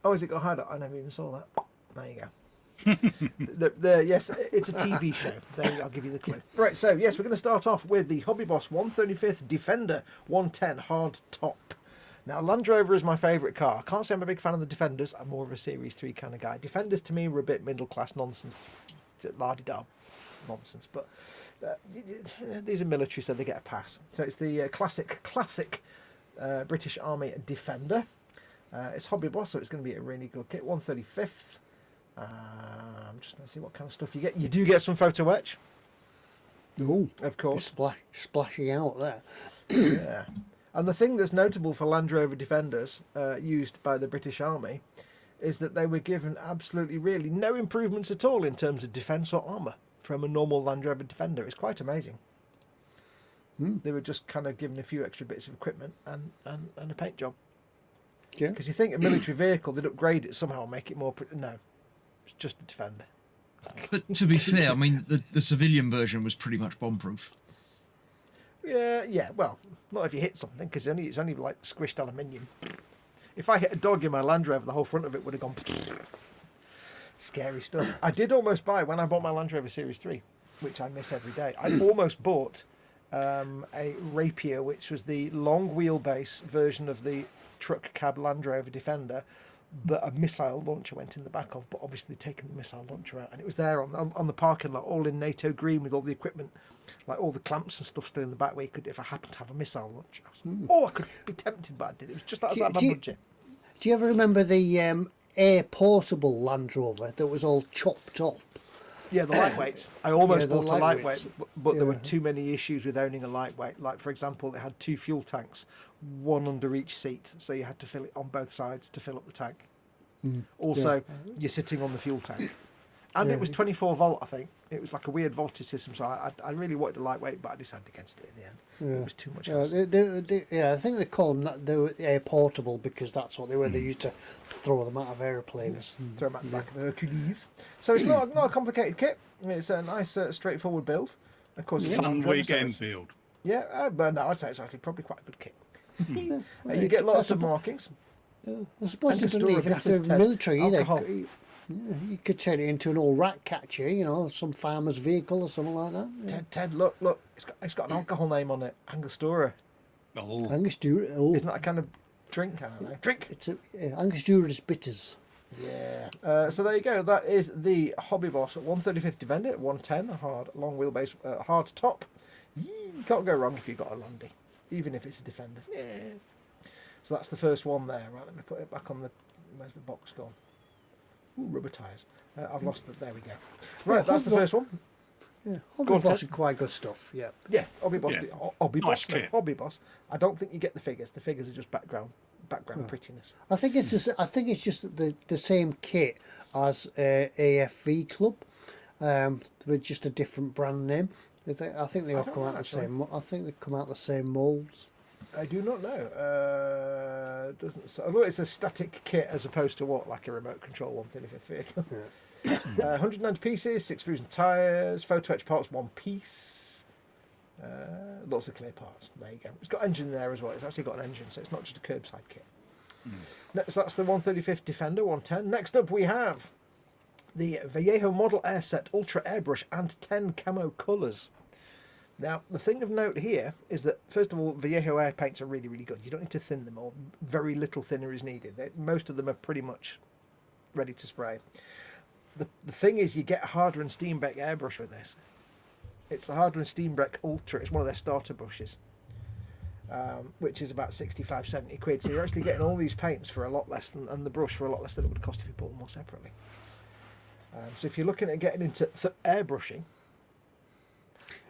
Speaker 2: oh, has it got hideout? I never even saw that. There you go. Yes, it's a TV show. There, I'll give you the clue. Right, so yes, we're going to start off with the Hobby Boss 135th Defender 110 hard top. Now, Land Rover is my favourite car. I can't say I'm a big fan of the Defenders. I'm more of a Series 3 kind of guy. Defenders to me were a bit middle class nonsense, la-di-da nonsense, but these are military, so they get a pass. So it's the classic British Army Defender. It's Hobby Boss, so it's going to be a really good kit. 135th. I'm just going to see what kind of stuff you get. You do get some photo etch,
Speaker 1: oh,
Speaker 2: of course.
Speaker 1: splashing out there.
Speaker 2: Yeah. And the thing that's notable for Land Rover Defenders used by the British Army is that they were given absolutely really no improvements at all in terms of defence or armour from a normal Land Rover Defender. It's quite amazing. They were just kind of given a few extra bits of equipment and a paint job.
Speaker 1: Yeah.
Speaker 2: Because you think a military vehicle, they'd upgrade it somehow and make it more... No, it's just a Defender.
Speaker 4: But to be fair, I mean, the civilian version was pretty much bomb-proof.
Speaker 2: Yeah, well, not if you hit something, because it's only like squished aluminium. If I hit a dog in my Land Rover, the whole front of it would have gone... Scary stuff. I did almost buy, when I bought my Land Rover Series 3, which I miss every day, I almost bought a Rapier, which was the long wheelbase version of the truck cab Land Rover Defender that a missile launcher went in the back of, but obviously they'd taken the missile launcher out, and it was there on the parking lot, all in NATO green with all the equipment, like all the clamps and stuff still in the back where you could, if I happened to have a missile launcher. I could be tempted, but I did. It was just outside my budget.
Speaker 1: Do you ever remember the air portable Land Rover that was all chopped off?
Speaker 2: Yeah, the lightweights. I almost
Speaker 1: Yeah, the
Speaker 2: bought a lightweight,
Speaker 1: lightweights.
Speaker 2: but there were
Speaker 1: Yeah.
Speaker 2: too many issues with owning a lightweight. Like, for example, it had 2 fuel tanks, one under each seat, so you had to fill it on both sides to fill up the tank. Also, you're sitting on the fuel tank. And it was 24 volt, I think. It was like a weird voltage system, so I really wanted a lightweight, but I decided against it in the end. It was too much hassle.
Speaker 1: I think they call them that. They were air portable because that's what they were. They used to throw them out of airplanes.
Speaker 2: Throw them out the back of Hercules. So it's not a complicated kit. It's a nice, straightforward build. Of course, it's a Land
Speaker 5: Fun
Speaker 2: Rover, so
Speaker 5: weekend
Speaker 2: it's-
Speaker 5: build.
Speaker 2: Yeah, but no, I'd say it's actually probably quite a good kit. You get lots of markings.
Speaker 1: I suppose
Speaker 2: And
Speaker 1: you
Speaker 2: to
Speaker 1: don't
Speaker 2: store
Speaker 1: even
Speaker 2: a
Speaker 1: have
Speaker 2: bit
Speaker 1: to
Speaker 2: of
Speaker 1: have military either.
Speaker 2: alcohol.
Speaker 1: You could turn it into an old rat catcher, some farmer's vehicle or something like that. Yeah.
Speaker 2: Ted, look, it's got an alcohol name on it, Angostura.
Speaker 5: Oh,
Speaker 1: Angostura. Oh,
Speaker 2: Isn't that a kind of drink? I don't know. Drink.
Speaker 1: it's Angostura's bitters.
Speaker 2: Yeah. So there you go. That is the Hobby Boss 135th Defender, 110, hard, long wheelbase, hard top. You can't go wrong if you've got a Landy, even if it's a Defender. Yeah. So that's the first one there. Right, let me put it back on the. Where's the box gone? Ooh, rubber tyres. I've lost it. There we go. Right, that's the first one.
Speaker 1: Yeah,
Speaker 2: Go
Speaker 1: Hobby
Speaker 2: on,
Speaker 1: Boss
Speaker 2: Ted.
Speaker 1: is quite good stuff. Yeah.
Speaker 2: Yeah, Hobby Boss.
Speaker 5: Yeah.
Speaker 2: Hobby
Speaker 5: Nice
Speaker 2: Boss. No,
Speaker 5: kit.
Speaker 2: Hobby Boss. I don't think you get the figures. The figures are just background prettiness.
Speaker 1: I think it's just the same kit as AFV Club, with just a different brand name. I think they all
Speaker 2: don't
Speaker 1: come
Speaker 2: know,
Speaker 1: out the
Speaker 2: actually.
Speaker 1: same. I think they come out the same molds.
Speaker 2: I do not know. Doesn't say. Although it's a static kit as opposed to what, like a remote control 135th vehicle. 190 pieces, 6 screws and tyres, photo etch parts, 1 piece. Lots of clear parts. There you go. It's got engine there as well. It's actually got an engine, so it's not just a curbside kit. Next, that's the 135th Defender 110. Next up, we have the Vallejo Model Air Set Ultra Airbrush and 10 camo colours. Now, the thing of note here is that, first of all, Viejo air paints are really, really good. You don't need to thin them, or very little thinner is needed. Most of them are pretty much ready to spray. The thing is, you get Harder and Steenbeck airbrush with this. It's the Harder and Steenbeck Ultra. It's one of their starter brushes, which is about 65, 70 quid. So you're actually getting all these paints for a lot less than, and the brush for a lot less than it would cost if you bought them all separately. So if you're looking at getting into airbrushing,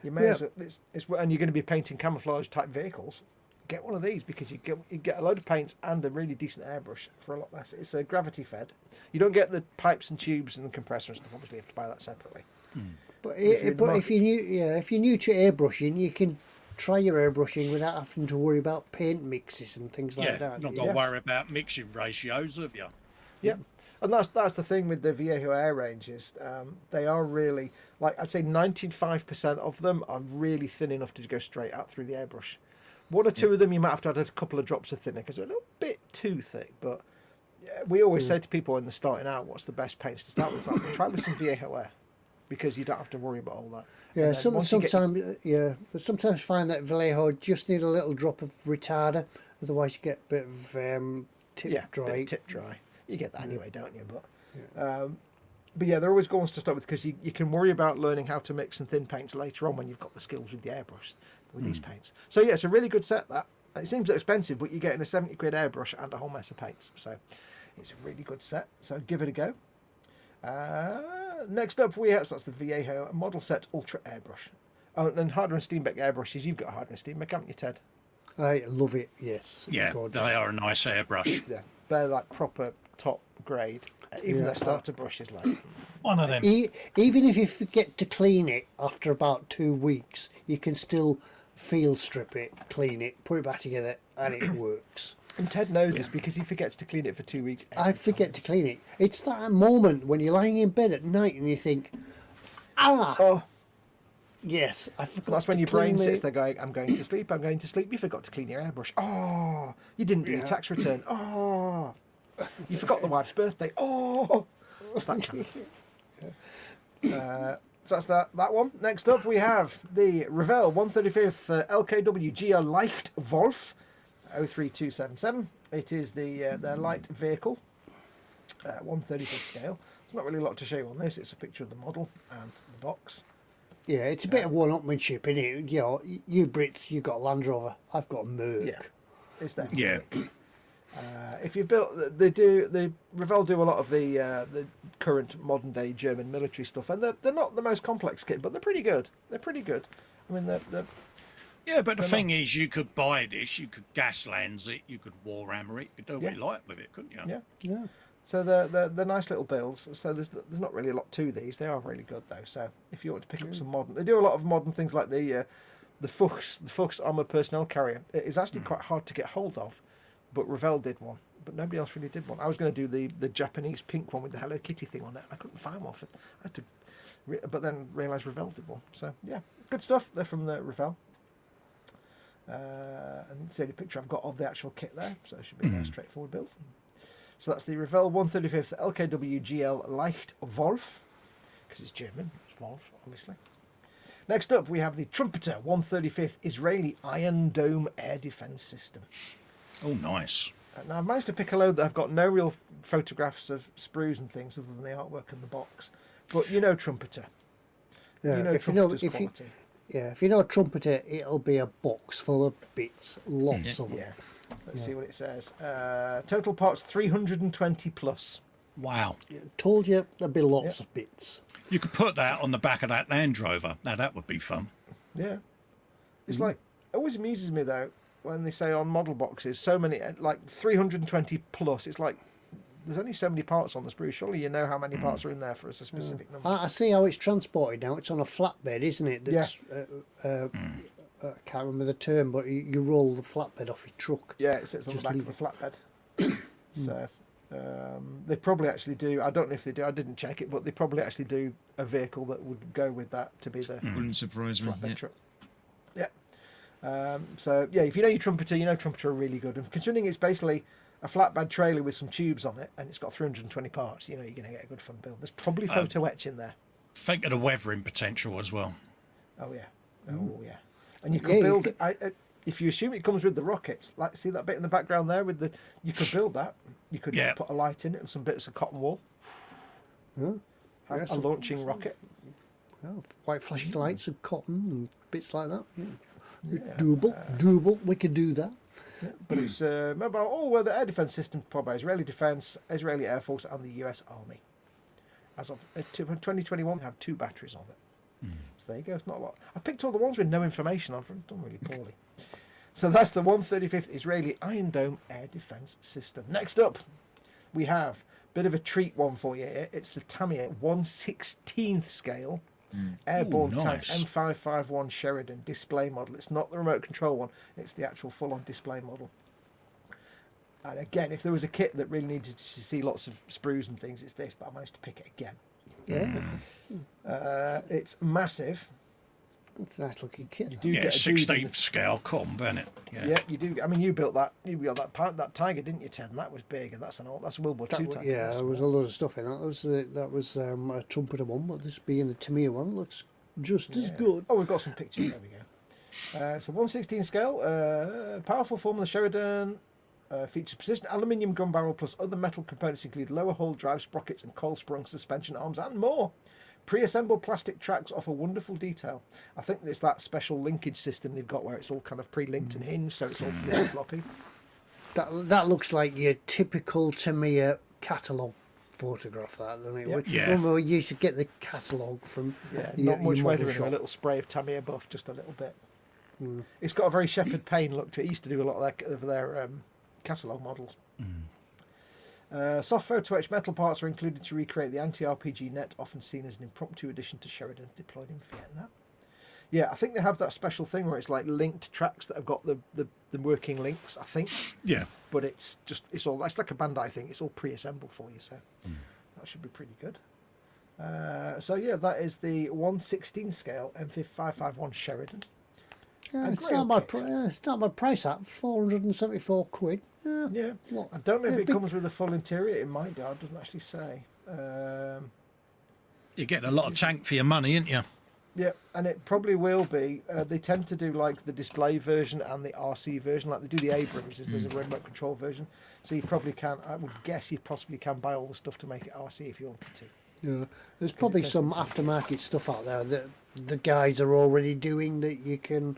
Speaker 2: you may as well, and you're going to be painting camouflage type vehicles, get one of these, because you get a load of paints and a really decent airbrush for a lot less. It's a gravity fed. You don't get the pipes and tubes and the compressor and stuff. Obviously, you have to buy that separately.
Speaker 1: But if you're new to airbrushing, you can try your airbrushing without having to worry about paint mixes and things like that.
Speaker 3: Not got to worry about mixing ratios, have you?
Speaker 2: Yep. And that's the thing with the Viejo Air ranges. They are really, like, I'd say 95% of them are really thin enough to go straight out through the airbrush. One or two of them you might have to add a couple of drops of thinner because they're a little bit too thick. But we always say to people when they're starting out, what's the best paints to start with? Like, try with some Viejo Air, because you don't have to worry about all that.
Speaker 1: Yeah, sometimes find that Vallejo just need a little drop of retarder, otherwise you get a bit of tip dry.
Speaker 2: Tip dry. You get that anyway, don't you? But yeah, they're always good ones to start with, because you can worry about learning how to mix and thin paints later on when you've got the skills with the airbrush, with these paints. So yeah, it's a really good set. That it seems expensive, but you're getting a 70 quid airbrush and a whole mess of paints. So it's a really good set. So give it a go. Next up we have, so that's the Viejo Model Set Ultra Airbrush. Oh, and Harder and Steenbeck airbrushes. You've got Harder and Steenbeck, haven't you, Ted?
Speaker 1: I love it. Yes.
Speaker 3: Yeah,
Speaker 1: Gorgeous.
Speaker 3: they are a nice airbrush.
Speaker 2: Yeah, they're like proper top grade. Even their starter brush is like
Speaker 3: One of them.
Speaker 1: Even if you forget to clean it after about 2 weeks, you can still field strip it, clean it, put it back together, and it works.
Speaker 2: And Ted knows this because he forgets to clean it for 2 weeks.
Speaker 1: I forget to clean it. It's that moment when you're lying in bed at night and you think,
Speaker 2: Oh,
Speaker 1: yes, I forgot.
Speaker 2: that's when
Speaker 1: to
Speaker 2: your brain
Speaker 1: clean
Speaker 2: sits
Speaker 1: it."
Speaker 2: there going, I'm going to sleep, I'm going to sleep. You forgot to clean your airbrush. Oh, you didn't do your tax return. Oh, you forgot the wife's birthday. Oh, that kind of thing. So that's that one. Next up we have the Revell 135th LKW GL Leicht Wolf 03277. It is their light vehicle, 135th scale. There's not really a lot to show you on this. It's a picture of the model and the box.
Speaker 1: Yeah, it's a bit of one-upmanship, isn't it? You know, you Brits, you've got a Land Rover. I've got a Merc.
Speaker 2: Yeah, it's there.
Speaker 3: Yeah.
Speaker 2: If you built, Revell do a lot of the current modern day German military stuff, and they're not the most complex kit, but they're pretty good. They're pretty good. I mean, they're
Speaker 3: Yeah, but the thing is, you could buy this, you could gas lands it, you could war hammer it, you could do what you like with it, couldn't you?
Speaker 2: yeah.
Speaker 1: Yeah.
Speaker 2: So they're nice little builds. So there's not really a lot to these. They are really good though. So if you want to pick up some modern, they do a lot of modern things like the Foxx armored personnel carrier. It is actually quite hard to get hold of, but Revell did one. But nobody else really did one. I was going to do the Japanese pink one with the Hello Kitty thing on it. I couldn't find one. I had to, but then realised Revell did one. So yeah, good stuff. They're from the Revell. And it's the only picture I've got of the actual kit there, so it should be a nice straightforward build. So that's the Revell 135th LKW GL Leicht Wolf, because it's German, it's Wolf, obviously. Next up, we have the Trumpeter 135th Israeli Iron Dome Air Defence System.
Speaker 3: Oh, nice.
Speaker 2: Now, I've managed to pick a load that I've got no real photographs of sprues and things other than the artwork in the box. But you know Trumpeter.
Speaker 1: Yeah,
Speaker 2: You know Trumpeter's quality.
Speaker 1: If you know a Trumpeter, it'll be a box full of bits, lots of them.
Speaker 2: Yeah. Let's see what it says. Total parts 320 plus.
Speaker 3: Wow.
Speaker 1: Told you there'd be lots of bits.
Speaker 3: You could put that on the back of that Land Rover. Now, that would be fun.
Speaker 2: Yeah. It's like, it always amuses me though, when they say on model boxes, so many, like 320 plus, it's like, there's only so many parts on the sprue. Surely you know how many parts are in there for a specific number.
Speaker 1: I see how it's transported now. It's on a flatbed, isn't it? That's, I can't remember the term, but you roll the flatbed off your truck.
Speaker 2: Yeah, it sits on the back of the flatbed. So they probably actually do. I don't know if they do. I didn't check it, but they probably actually do a vehicle that would go with that to be the
Speaker 4: Wouldn't surprise me.
Speaker 2: flatbed
Speaker 4: Yeah.
Speaker 2: truck. Yeah. So yeah, if you know your Trumpeter, you know Trumpeter are really good. And considering it's basically a flatbed trailer with some tubes on it, and it's got 320 parts, you know you're going to get a good fun build. There's probably photo etch in there.
Speaker 3: Think of the weathering potential as well.
Speaker 2: Oh yeah. Oh yeah, and you
Speaker 1: Yeah,
Speaker 2: could
Speaker 1: you
Speaker 2: build
Speaker 1: could-
Speaker 2: it. If you assume it comes with the rockets, like see that bit in the background there with the, you could build that. You could
Speaker 3: Yeah.
Speaker 2: put a light in it and some bits of cotton wool.
Speaker 1: Yeah.
Speaker 2: Have
Speaker 1: Yeah,
Speaker 2: a
Speaker 1: some-
Speaker 2: launching rocket.
Speaker 1: Well, white flashing lights and cotton and bits like that. Yeah. Doable. We could do that.
Speaker 2: But it's mobile all-weather air defense system powered by Israeli Defense, Israeli Air Force, and the U.S. Army. As of 2021, we have 2 batteries on it. So there you go. It's not a lot. I picked all the ones with no information on. I've done really poorly. So that's the 135th Israeli Iron Dome air defense system. Next up, we have a bit of a treat one for you here. It's the Tamiya 1/16th scale airborne
Speaker 3: Ooh,
Speaker 2: tank
Speaker 3: nice.
Speaker 2: M551 Sheridan display model. It's not the remote control one. It's the actual full-on display model. And again, if there was a kit that really needed to see lots of sprues and things, it's this. But I managed to pick it again.
Speaker 1: Yeah.
Speaker 2: It's massive.
Speaker 1: That's a nice looking kit.
Speaker 2: You do
Speaker 3: Yeah,
Speaker 2: get a dude in the-
Speaker 3: 16th scale comb, isn't it?
Speaker 2: Yeah, you do. I mean, you built that. You built that Tiger, didn't you, Ted? And that was big, and that's a World War II Tiger.
Speaker 1: Yeah,
Speaker 2: That's
Speaker 1: there was a
Speaker 2: small.
Speaker 1: lot of stuff in that. That was a trumpeter one, but this being the Tamiya one looks just as good.
Speaker 2: Oh, we've got some pictures. There we go. So 1/16 scale, powerful form of the Sheridan. Features precision aluminium gun barrel plus other metal components include lower hull drive sprockets and coil sprung suspension arms and more. Pre-assembled plastic tracks offer wonderful detail. I think it's that special linkage system they've got where it's all kind of pre-linked and hinged, so it's all flippy floppy.
Speaker 1: That looks like your typical Tamiya catalogue photograph, that, doesn't it?
Speaker 2: Yep.
Speaker 3: Yeah.
Speaker 1: Remember we used to get the catalogue from
Speaker 2: Yeah,
Speaker 1: your
Speaker 2: not much
Speaker 1: model
Speaker 2: weather in them,
Speaker 1: shop.
Speaker 2: a little spray of Tamiya buff, just a little bit. It's got a very Shepherd Payne look to it. It used to do a lot of their catalogue models. Soft photo etched metal parts are included to recreate the anti-RPG net, often seen as an impromptu addition to Sheridan's deployed in Vietnam. Yeah, I think they have that special thing where it's like linked tracks that have got the working links, I think.
Speaker 3: Yeah.
Speaker 2: But it's like a Bandai thing. It's all pre-assembled for you, so that should be pretty good. So yeah, that is the 1/16 scale M551 Sheridan.
Speaker 1: Yeah,
Speaker 2: And
Speaker 1: it's
Speaker 2: great
Speaker 1: not bad.
Speaker 2: kit.
Speaker 1: It's not bad price at £474.
Speaker 2: Yeah,
Speaker 1: What?
Speaker 2: I don't know if
Speaker 1: Yeah,
Speaker 2: it
Speaker 1: big-
Speaker 2: comes with a full interior. It might do. It doesn't actually say.
Speaker 3: You're getting a lot of tank for your money, ain't you?
Speaker 2: Yeah, and it probably will be. They tend to do like the display version and the RC version, like they do the Abrams. There's a remote control version, so you probably can. I would guess you possibly can buy all the stuff to make it RC if you wanted to.
Speaker 1: Yeah, there's probably
Speaker 2: does
Speaker 1: some
Speaker 2: seem-
Speaker 1: aftermarket stuff out there that the guys are already doing that you can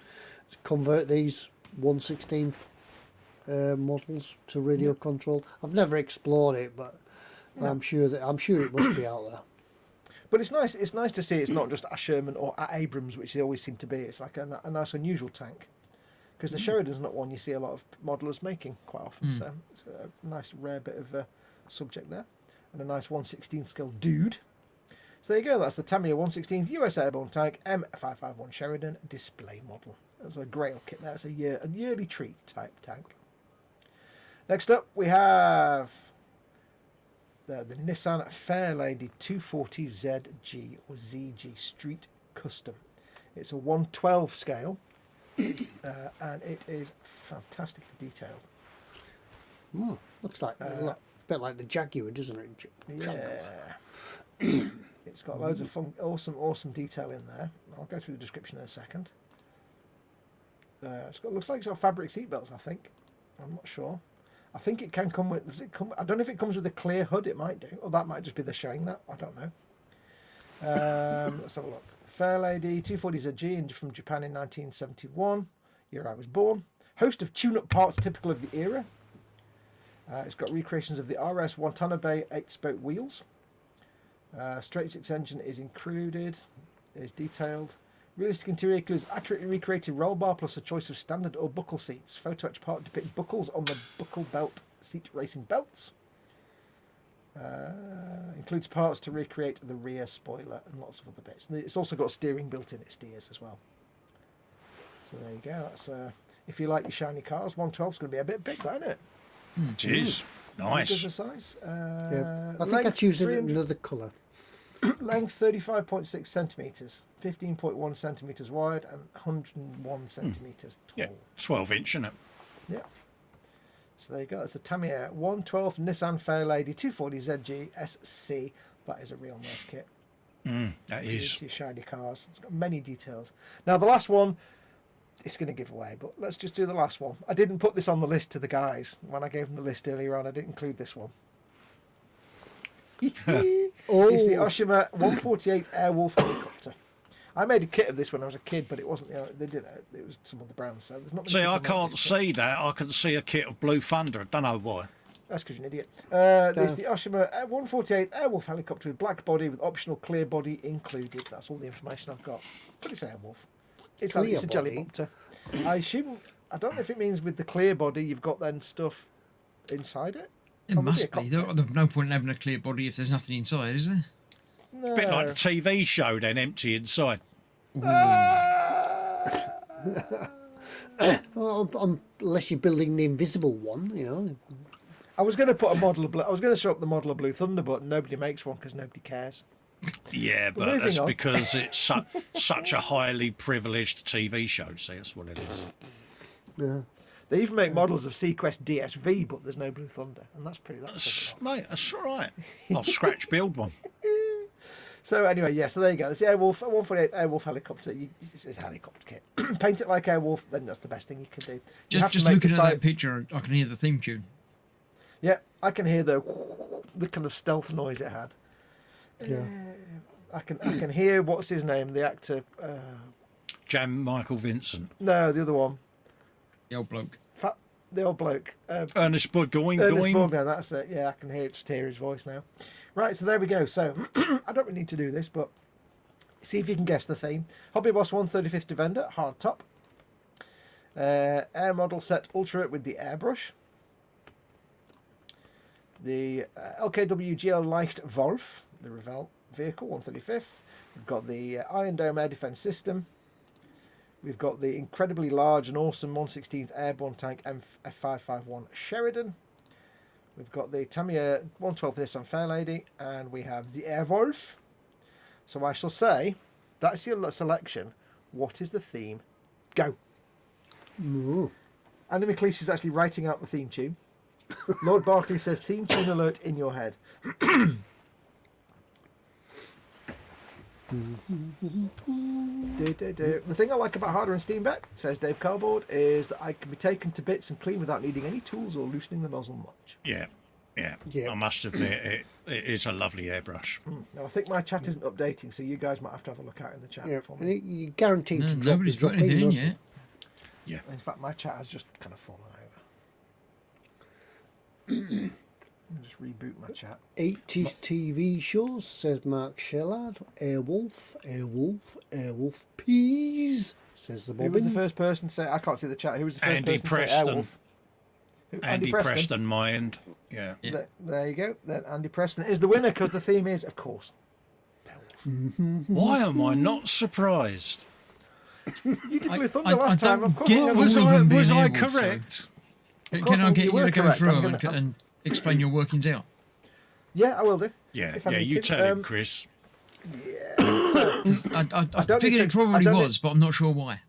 Speaker 1: convert these 1/16 models to radio control. I've never explored it, but I'm sure it must be out there.
Speaker 2: But it's nice. It's nice to see it's not just a Sherman or a Abrams, which they always seem to be. It's like a nice, unusual tank. Because the Sheridan's not one you see a lot of modelers making quite often. So it's a nice, rare bit of subject there, and a nice 1/16 scale dude. So there you go. That's the Tamiya 1/16 US Airborne Tank M551 Sheridan display model. That's a great old kit there. It's a yearly treat type tank. Next up, we have the Nissan Fairlady 240ZG or ZG Street Custom. It's a 1/12 scale, and it is fantastically detailed.
Speaker 1: Looks like a bit like the Jaguar, doesn't it?
Speaker 2: Yeah. It's got loads of fun, awesome detail in there. I'll go through the description in a second. Looks like it's got fabric seatbelts, I think. I'm not sure. I think it can come with. Does it come? I don't know if it comes with a clear hood. It might do, or that might just be they're showing that. I don't know. Let's have a look. Fairlady 240ZG from Japan in 1971. Year I was born. Host of tune-up parts typical of the era. It's got recreations of the RS Watanabe 8-spoke wheels. Straight 6 engine is included. Is detailed. Realistic interior includes accurately recreated roll bar plus a choice of standard or buckle seats. Photo etch part depict buckles on the buckle belt seat racing belts. Includes parts to recreate the rear spoiler and lots of other bits. It's also got steering built in. It steers as well. So there you go. That's if you like your shiny cars, 1/12 is going to be a bit big, isn't it?
Speaker 3: It is.
Speaker 2: Does the
Speaker 3: Nice.
Speaker 2: size?
Speaker 1: Yeah. I think
Speaker 2: length,
Speaker 1: I'd choose
Speaker 2: 300
Speaker 1: another colour.
Speaker 2: Length 35.6 centimetres, 15.1 centimetres wide, and 101 centimetres tall.
Speaker 3: Yeah, 12-inch, isn't it?
Speaker 2: Yeah. So there you go. It's the Tamiya 1/12 Nissan Fairlady 240ZG SC. That is a real nice kit.
Speaker 3: That is.
Speaker 2: Your shiny cars. It's got many details. Now the last one, it's going to give away, but let's just do the last one. I didn't put this on the list to the guys when I gave them the list earlier on. I didn't include this one. It's the Oshima 148th Airwolf helicopter. I made a kit of this when I was a kid, but it wasn't. They did it. It was some other brand. So there's not. Many
Speaker 3: See,
Speaker 2: people
Speaker 3: I
Speaker 2: make
Speaker 3: can't
Speaker 2: this
Speaker 3: see that. I can see a kit of Blue Thunder. I don't know why.
Speaker 2: That's because you're an idiot. This is the Oshima 148th Airwolf helicopter with black body with optional clear body included. That's all the information I've got. But it's Airwolf. It's a jelly butter. I don't know if it means with the clear body you've got then stuff inside it.
Speaker 4: It must be. There's no point in having a clear body if there's nothing inside, is there?
Speaker 2: No.
Speaker 3: A bit like the TV show, then empty inside.
Speaker 1: Well, unless you're building the invisible one, you know.
Speaker 2: I was going to put a model of blue. I was going to show up the model of Blue Thunder, but nobody makes one because nobody cares.
Speaker 3: Yeah, but
Speaker 2: moving
Speaker 3: that's
Speaker 2: on.
Speaker 3: because it's such a highly privileged TV show. See, that's what it is.
Speaker 1: Yeah.
Speaker 2: They even make models of Sequest DSV, but there's no Blue Thunder, and that's pretty.
Speaker 3: Mate, that's all right. I'll scratch build one.
Speaker 2: So anyway, yeah. So there you go. It's the Airwolf 148 Airwolf helicopter. It's a helicopter kit. Paint it like Airwolf, then that's the best thing you can do. You have
Speaker 4: Just
Speaker 2: to make
Speaker 4: looking
Speaker 2: the
Speaker 4: at
Speaker 2: side-
Speaker 4: that picture, I can hear the theme tune.
Speaker 2: Yeah, I can hear the kind of stealth noise it had.
Speaker 1: Yeah.
Speaker 2: I can hear what's his name, the actor.
Speaker 3: Jan Michael Vincent.
Speaker 2: No, the other one.
Speaker 4: The old bloke.
Speaker 2: The old bloke.
Speaker 3: Ernest Borgnine.
Speaker 2: Ernest Borgnine, that's it. Yeah, I can just hear his voice now. Right, so there we go. So I don't really need to do this, but see if you can guess the theme. Hobby Boss 135th Defender, hard top. Air model set Ultra with the airbrush. The LKW GL Leicht Wolf, the Revell vehicle, 135th. We've got the Iron Dome air defense system. We've got the incredibly large and awesome 116th Airborne Tank F551 Sheridan. We've got the Tamiya 112th Nissan Fairlady, and we have the Airwolf. So I shall say, that's your selection. What is the theme? Go.
Speaker 1: Ooh.
Speaker 2: Andy McLeish is actually writing out the theme tune. Lord Barclay says theme tune alert in your head. The thing I like about Harder and Steenbeck, says Dave Cardboard, is that I can be taken to bits and clean without needing any tools or loosening the nozzle much.
Speaker 3: Yeah.
Speaker 1: Yeah.
Speaker 3: I must admit, it is a lovely airbrush.
Speaker 2: Now, I think my chat isn't updating, so you guys might have to have a look out in the chat
Speaker 1: Yeah.
Speaker 2: for
Speaker 1: And
Speaker 2: me.
Speaker 1: you're guaranteed to drop
Speaker 4: Nobody's
Speaker 1: drop
Speaker 4: put anything in
Speaker 1: doesn't
Speaker 4: yet.
Speaker 1: it?
Speaker 3: Yeah.
Speaker 2: In fact, my chat has just kind of fallen over. I'll just reboot my chat.
Speaker 1: 80s TV shows, says Mark Shellard. Airwolf, Airwolf, Airwolf Peas, says the
Speaker 2: Who was the
Speaker 1: Bobbin.
Speaker 2: first person to say? I can't see the chat. Who was the first
Speaker 3: Andy
Speaker 2: person to say
Speaker 3: Preston.
Speaker 2: Airwolf? Who-
Speaker 3: Andy Preston, my end. Yeah.
Speaker 4: Yeah.
Speaker 2: There you go. Then Andy Preston is the winner because the theme is, of course.
Speaker 3: Why am I not surprised?
Speaker 2: You did Blue Thunder
Speaker 4: I
Speaker 2: last time,
Speaker 4: don't
Speaker 2: of course.
Speaker 4: get
Speaker 2: I
Speaker 4: all
Speaker 2: was.
Speaker 4: of them being
Speaker 3: Was I
Speaker 4: Airwolf, though.
Speaker 3: correct?
Speaker 2: Of
Speaker 4: Can
Speaker 2: course,
Speaker 4: I get
Speaker 2: you
Speaker 4: you
Speaker 2: were
Speaker 4: to go
Speaker 2: correct.
Speaker 4: through
Speaker 2: I'm
Speaker 4: them
Speaker 2: gonna-
Speaker 4: and explain your workings out?
Speaker 2: Yeah, I will do.
Speaker 3: Yeah,
Speaker 2: If I
Speaker 3: yeah.
Speaker 2: need
Speaker 3: You
Speaker 2: to.
Speaker 3: tell him, Chris.
Speaker 4: I
Speaker 2: don't
Speaker 4: figured
Speaker 2: need
Speaker 4: it
Speaker 2: to- I
Speaker 4: probably
Speaker 2: don't need-
Speaker 4: was, but I'm not sure why.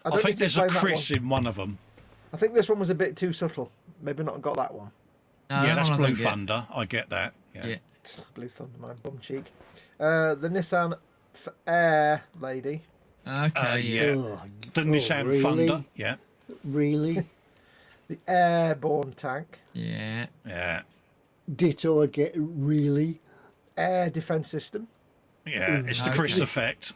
Speaker 3: I
Speaker 2: don't
Speaker 3: think
Speaker 2: need to
Speaker 3: there's a
Speaker 2: explain that
Speaker 3: Chris
Speaker 2: one.
Speaker 3: in one of them.
Speaker 2: I think this one was a bit too subtle. Maybe not got that one.
Speaker 4: No,
Speaker 3: Yeah,
Speaker 4: that
Speaker 3: that's
Speaker 4: one I
Speaker 3: Blue
Speaker 4: don't get.
Speaker 3: Thunder. I get that. Yeah.
Speaker 4: Yeah.
Speaker 2: Blue Thunder, my bum cheek. The Nissan Air lady.
Speaker 4: Okay, yeah.
Speaker 3: Yeah. The Nissan
Speaker 1: really?
Speaker 3: Thunder. Yeah.
Speaker 1: Really?
Speaker 2: The Airborne Tank.
Speaker 4: Yeah.
Speaker 3: Yeah.
Speaker 1: Ditto again, really?
Speaker 2: Air Defence System.
Speaker 3: Yeah. It's the
Speaker 4: Okay.
Speaker 3: Chris effect.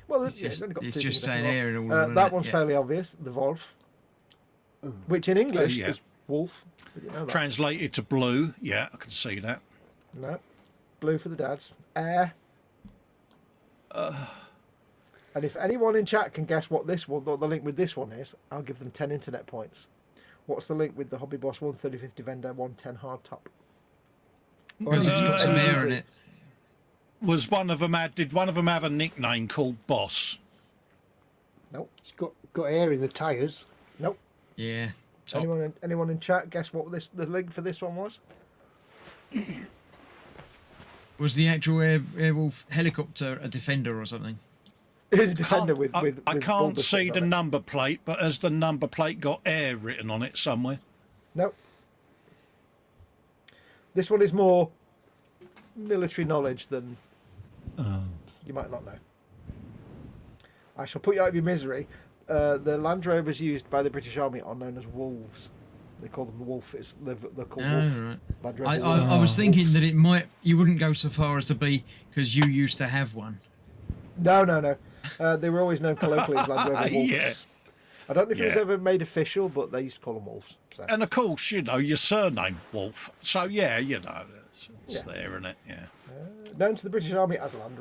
Speaker 2: Well,
Speaker 4: It's
Speaker 2: it's
Speaker 4: just,
Speaker 2: only got
Speaker 4: it's
Speaker 2: two
Speaker 4: just
Speaker 2: things I
Speaker 4: saying
Speaker 2: can
Speaker 4: air
Speaker 2: roll.
Speaker 4: and all of
Speaker 2: That
Speaker 4: it,
Speaker 2: one's
Speaker 4: yeah.
Speaker 2: fairly obvious. The Wolf. Which in English
Speaker 3: yeah.
Speaker 2: is wolf. Did you know that?
Speaker 3: Translated to blue. Yeah, I can see that.
Speaker 2: No. Blue for the dads. Air. And if anyone in chat can guess what this one, what the link with this one is, I'll give them 10 internet points. What's the link with the Hobby Boss 135th Defender 110 hardtop? Or
Speaker 4: Because
Speaker 2: is
Speaker 4: it's
Speaker 2: it
Speaker 4: got
Speaker 2: just
Speaker 4: some
Speaker 2: ABV?
Speaker 4: air in it.
Speaker 3: Was one of them had? Did one of them have a nickname called Boss?
Speaker 2: Nope.
Speaker 1: It's got air in the tyres.
Speaker 2: Nope.
Speaker 4: Yeah. Top.
Speaker 2: Anyone in chat guess what the link for this one was?
Speaker 4: Was the actual Airwolf helicopter a Defender or something?
Speaker 2: It is a Defender
Speaker 3: Can't-
Speaker 2: with
Speaker 3: I
Speaker 2: with
Speaker 3: can't
Speaker 2: bulbous
Speaker 3: see
Speaker 2: bits
Speaker 3: the
Speaker 2: on it.
Speaker 3: number plate, but has the number plate got air written on it somewhere?
Speaker 2: Nope. This one is more military knowledge than You might not know. I shall put you out of your misery. The Land Rovers used by the British Army are known as wolves. They call them wolf. They're called wolf.
Speaker 4: Right.
Speaker 2: Land Rover
Speaker 4: I was thinking
Speaker 2: wolves.
Speaker 4: that you wouldn't go so far as to be because you used to have one.
Speaker 2: No. They were always known colloquially as Land Rover wolves.
Speaker 3: Yeah.
Speaker 2: I don't know if it was
Speaker 3: Yeah.
Speaker 2: ever made official, but they used to call them wolves. So.
Speaker 3: And of course, your surname Wolf. So yeah, it's
Speaker 2: Yeah.
Speaker 3: there, isn't it? Yeah.
Speaker 2: Known to the British Army as Land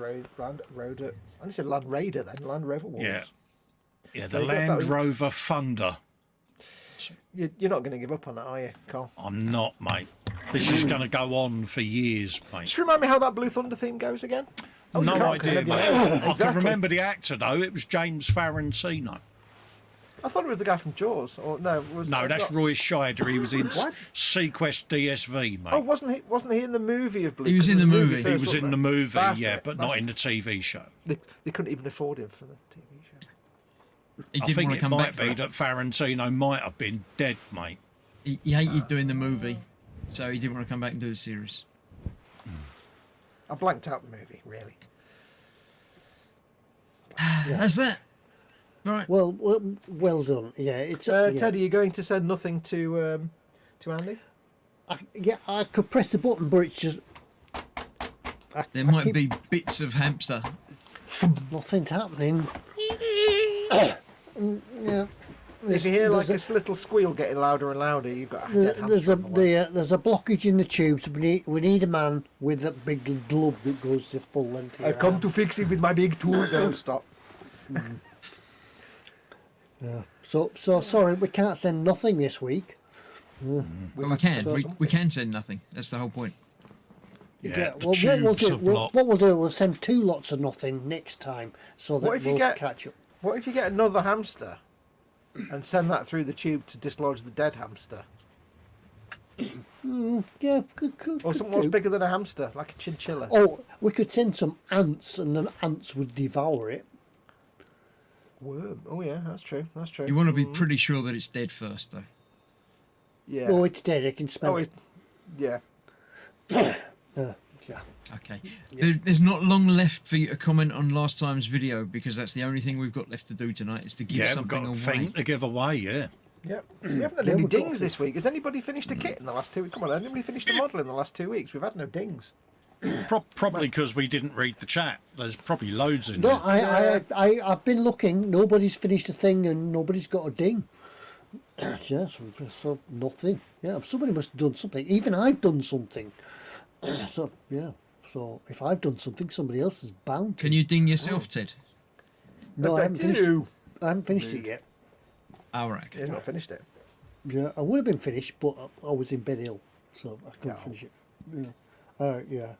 Speaker 2: Rover. I said Land Raider then. Land Rover wolves.
Speaker 3: Yeah. Yeah,
Speaker 2: So
Speaker 3: the
Speaker 2: you got that
Speaker 3: Land
Speaker 2: one?
Speaker 3: Rover Thunder.
Speaker 2: You're not going to give up on that, are you, Carl?
Speaker 3: I'm not, mate. This is going to go on for years, mate.
Speaker 2: Just remind me how that Blue Thunder theme goes again. Oh, you
Speaker 3: No
Speaker 2: can't, 'cause
Speaker 3: idea,
Speaker 2: nobody
Speaker 3: mate.
Speaker 2: knows.
Speaker 3: I can
Speaker 2: Exactly.
Speaker 3: remember the actor, though. It was James Farentino.
Speaker 2: I thought it was the guy from Jaws. Or no,
Speaker 3: No, that's
Speaker 2: not.
Speaker 3: Roy Scheider. He was in
Speaker 2: What?
Speaker 3: Sequest DSV, mate.
Speaker 2: Oh, wasn't he in the movie of Blue?
Speaker 4: He was
Speaker 2: 'cause
Speaker 4: in
Speaker 2: it
Speaker 4: the
Speaker 2: a
Speaker 4: movie.
Speaker 3: He
Speaker 2: first,
Speaker 3: was
Speaker 2: wasn't
Speaker 3: in the
Speaker 2: it?
Speaker 3: movie,
Speaker 2: That's
Speaker 3: yeah,
Speaker 2: it,
Speaker 3: but
Speaker 2: that's
Speaker 3: not
Speaker 2: it.
Speaker 3: in the TV show.
Speaker 2: They couldn't even afford him for the TV show.
Speaker 4: He
Speaker 3: I
Speaker 4: didn't
Speaker 3: think
Speaker 4: want to
Speaker 3: it
Speaker 4: come
Speaker 3: might
Speaker 4: back.
Speaker 3: be that Farentino might have been dead, mate.
Speaker 4: He hated doing the movie, so he didn't want to come back and do the series.
Speaker 2: I blanked out the movie, really.
Speaker 4: That's that. Right.
Speaker 1: Well done. Yeah, it's yeah.
Speaker 2: Ted, are you going to send nothing to Andy?
Speaker 1: I could press the button, but it's just
Speaker 4: There might be bits of hamster.
Speaker 1: nothing's happening. Yeah.
Speaker 2: If you hear like
Speaker 1: There's
Speaker 2: a little squeal getting louder and louder, you've got a dead
Speaker 1: there's
Speaker 2: hamster
Speaker 1: a
Speaker 2: on the way.
Speaker 1: there's a blockage in the tubes. We need a man with a big glove that goes the full length. Of
Speaker 2: I've
Speaker 1: your
Speaker 2: come
Speaker 1: arm.
Speaker 2: to fix it with my big tool. Don't stop.
Speaker 1: Yeah. So sorry, we can't send nothing this week.
Speaker 4: But we
Speaker 2: had to
Speaker 4: can.
Speaker 2: sell
Speaker 4: We
Speaker 2: something.
Speaker 4: can send nothing. That's the whole point.
Speaker 3: Yeah, the
Speaker 1: Well, what we'll
Speaker 3: tubes
Speaker 1: do,
Speaker 3: of block.
Speaker 1: we'll send 2 lots of nothing next time, so that
Speaker 2: What if you
Speaker 1: we'll
Speaker 2: get-
Speaker 1: catch up.
Speaker 2: What if you get another hamster and send that through the tube to dislodge the dead hamster?
Speaker 1: Yeah, could
Speaker 2: Or something else
Speaker 1: do.
Speaker 2: bigger than a hamster, like a chinchilla.
Speaker 1: Oh, we could send some ants, and the ants would devour it.
Speaker 2: Worm. Oh yeah, that's true. That's true.
Speaker 4: You want to be pretty sure that it's dead first, though.
Speaker 2: Yeah.
Speaker 1: Oh, it's dead. I can smell
Speaker 2: Oh,
Speaker 1: it.
Speaker 2: yeah.
Speaker 1: Yeah.
Speaker 4: Okay. There's not long left for you to comment on last time's video because that's the only thing we've got left to do tonight is to give
Speaker 3: Yeah, we've
Speaker 4: something
Speaker 3: got a
Speaker 4: away.
Speaker 3: thing to give away, yeah.
Speaker 2: Yep. We haven't had
Speaker 1: Yeah,
Speaker 2: any
Speaker 1: we've got
Speaker 2: dings this week. Has anybody finished a kit in the last 2 weeks? Come on, has anybody finished a model in the last 2 weeks? We've had no dings.
Speaker 3: Probably because we didn't read the chat. There's probably loads in
Speaker 1: No,
Speaker 3: there.
Speaker 1: I've been looking. Nobody's finished a thing, and nobody's got a ding. Yes, so nothing. Yeah, somebody must have done something. Even I've done something. So yeah. So if I've done something, somebody else is bound to.
Speaker 4: Can you ding yourself, Ted?
Speaker 1: No, I haven't finished.
Speaker 2: do.
Speaker 1: I haven't finished it yet.
Speaker 4: All right.
Speaker 2: He's not finished it.
Speaker 1: Yeah, I would have been finished, but I was in bed ill, so I couldn't
Speaker 2: Oh.
Speaker 1: finish it. Yeah, yeah.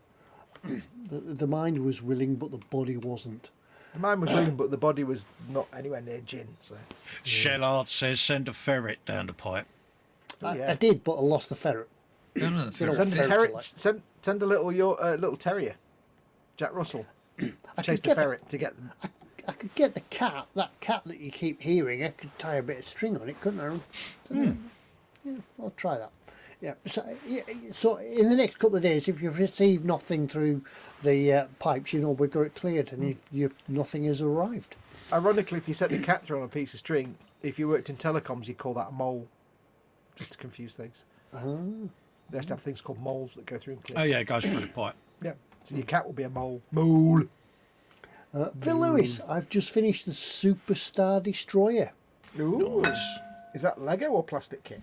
Speaker 1: The mind was willing, but the body wasn't.
Speaker 2: The mind was willing, but the body was not anywhere near gin. So
Speaker 3: Shellard says send a ferret down the pipe.
Speaker 2: yeah.
Speaker 1: I did, but I lost the ferret.
Speaker 4: No, no,
Speaker 1: You know,
Speaker 4: fair
Speaker 2: send a
Speaker 1: ferrets
Speaker 2: terrier.
Speaker 1: are like-
Speaker 2: Send a little terrier, Jack Russell.
Speaker 1: I
Speaker 2: Chase
Speaker 1: could
Speaker 2: the
Speaker 1: get
Speaker 2: ferret to get them.
Speaker 1: I could get the cat, that cat that you keep hearing. I could tie a bit of string on it, couldn't I? Yeah, I'll try that. Yeah. So in the next couple of days, if you've received nothing through the pipes, you know we've got it cleared, and if nothing has arrived.
Speaker 2: Ironically, if you set the cat through on a piece of string, if you worked in telecoms, you'd call that a mole, just to confuse things. They have to have things called moles that go through and clear.
Speaker 3: Oh yeah, it goes through the pipe.
Speaker 2: Yeah. So your cat will be a mole. Mole.
Speaker 1: Phil Lewis, I've just finished the Superstar Destroyer.
Speaker 2: Ooh. Is that Lego or plastic kit?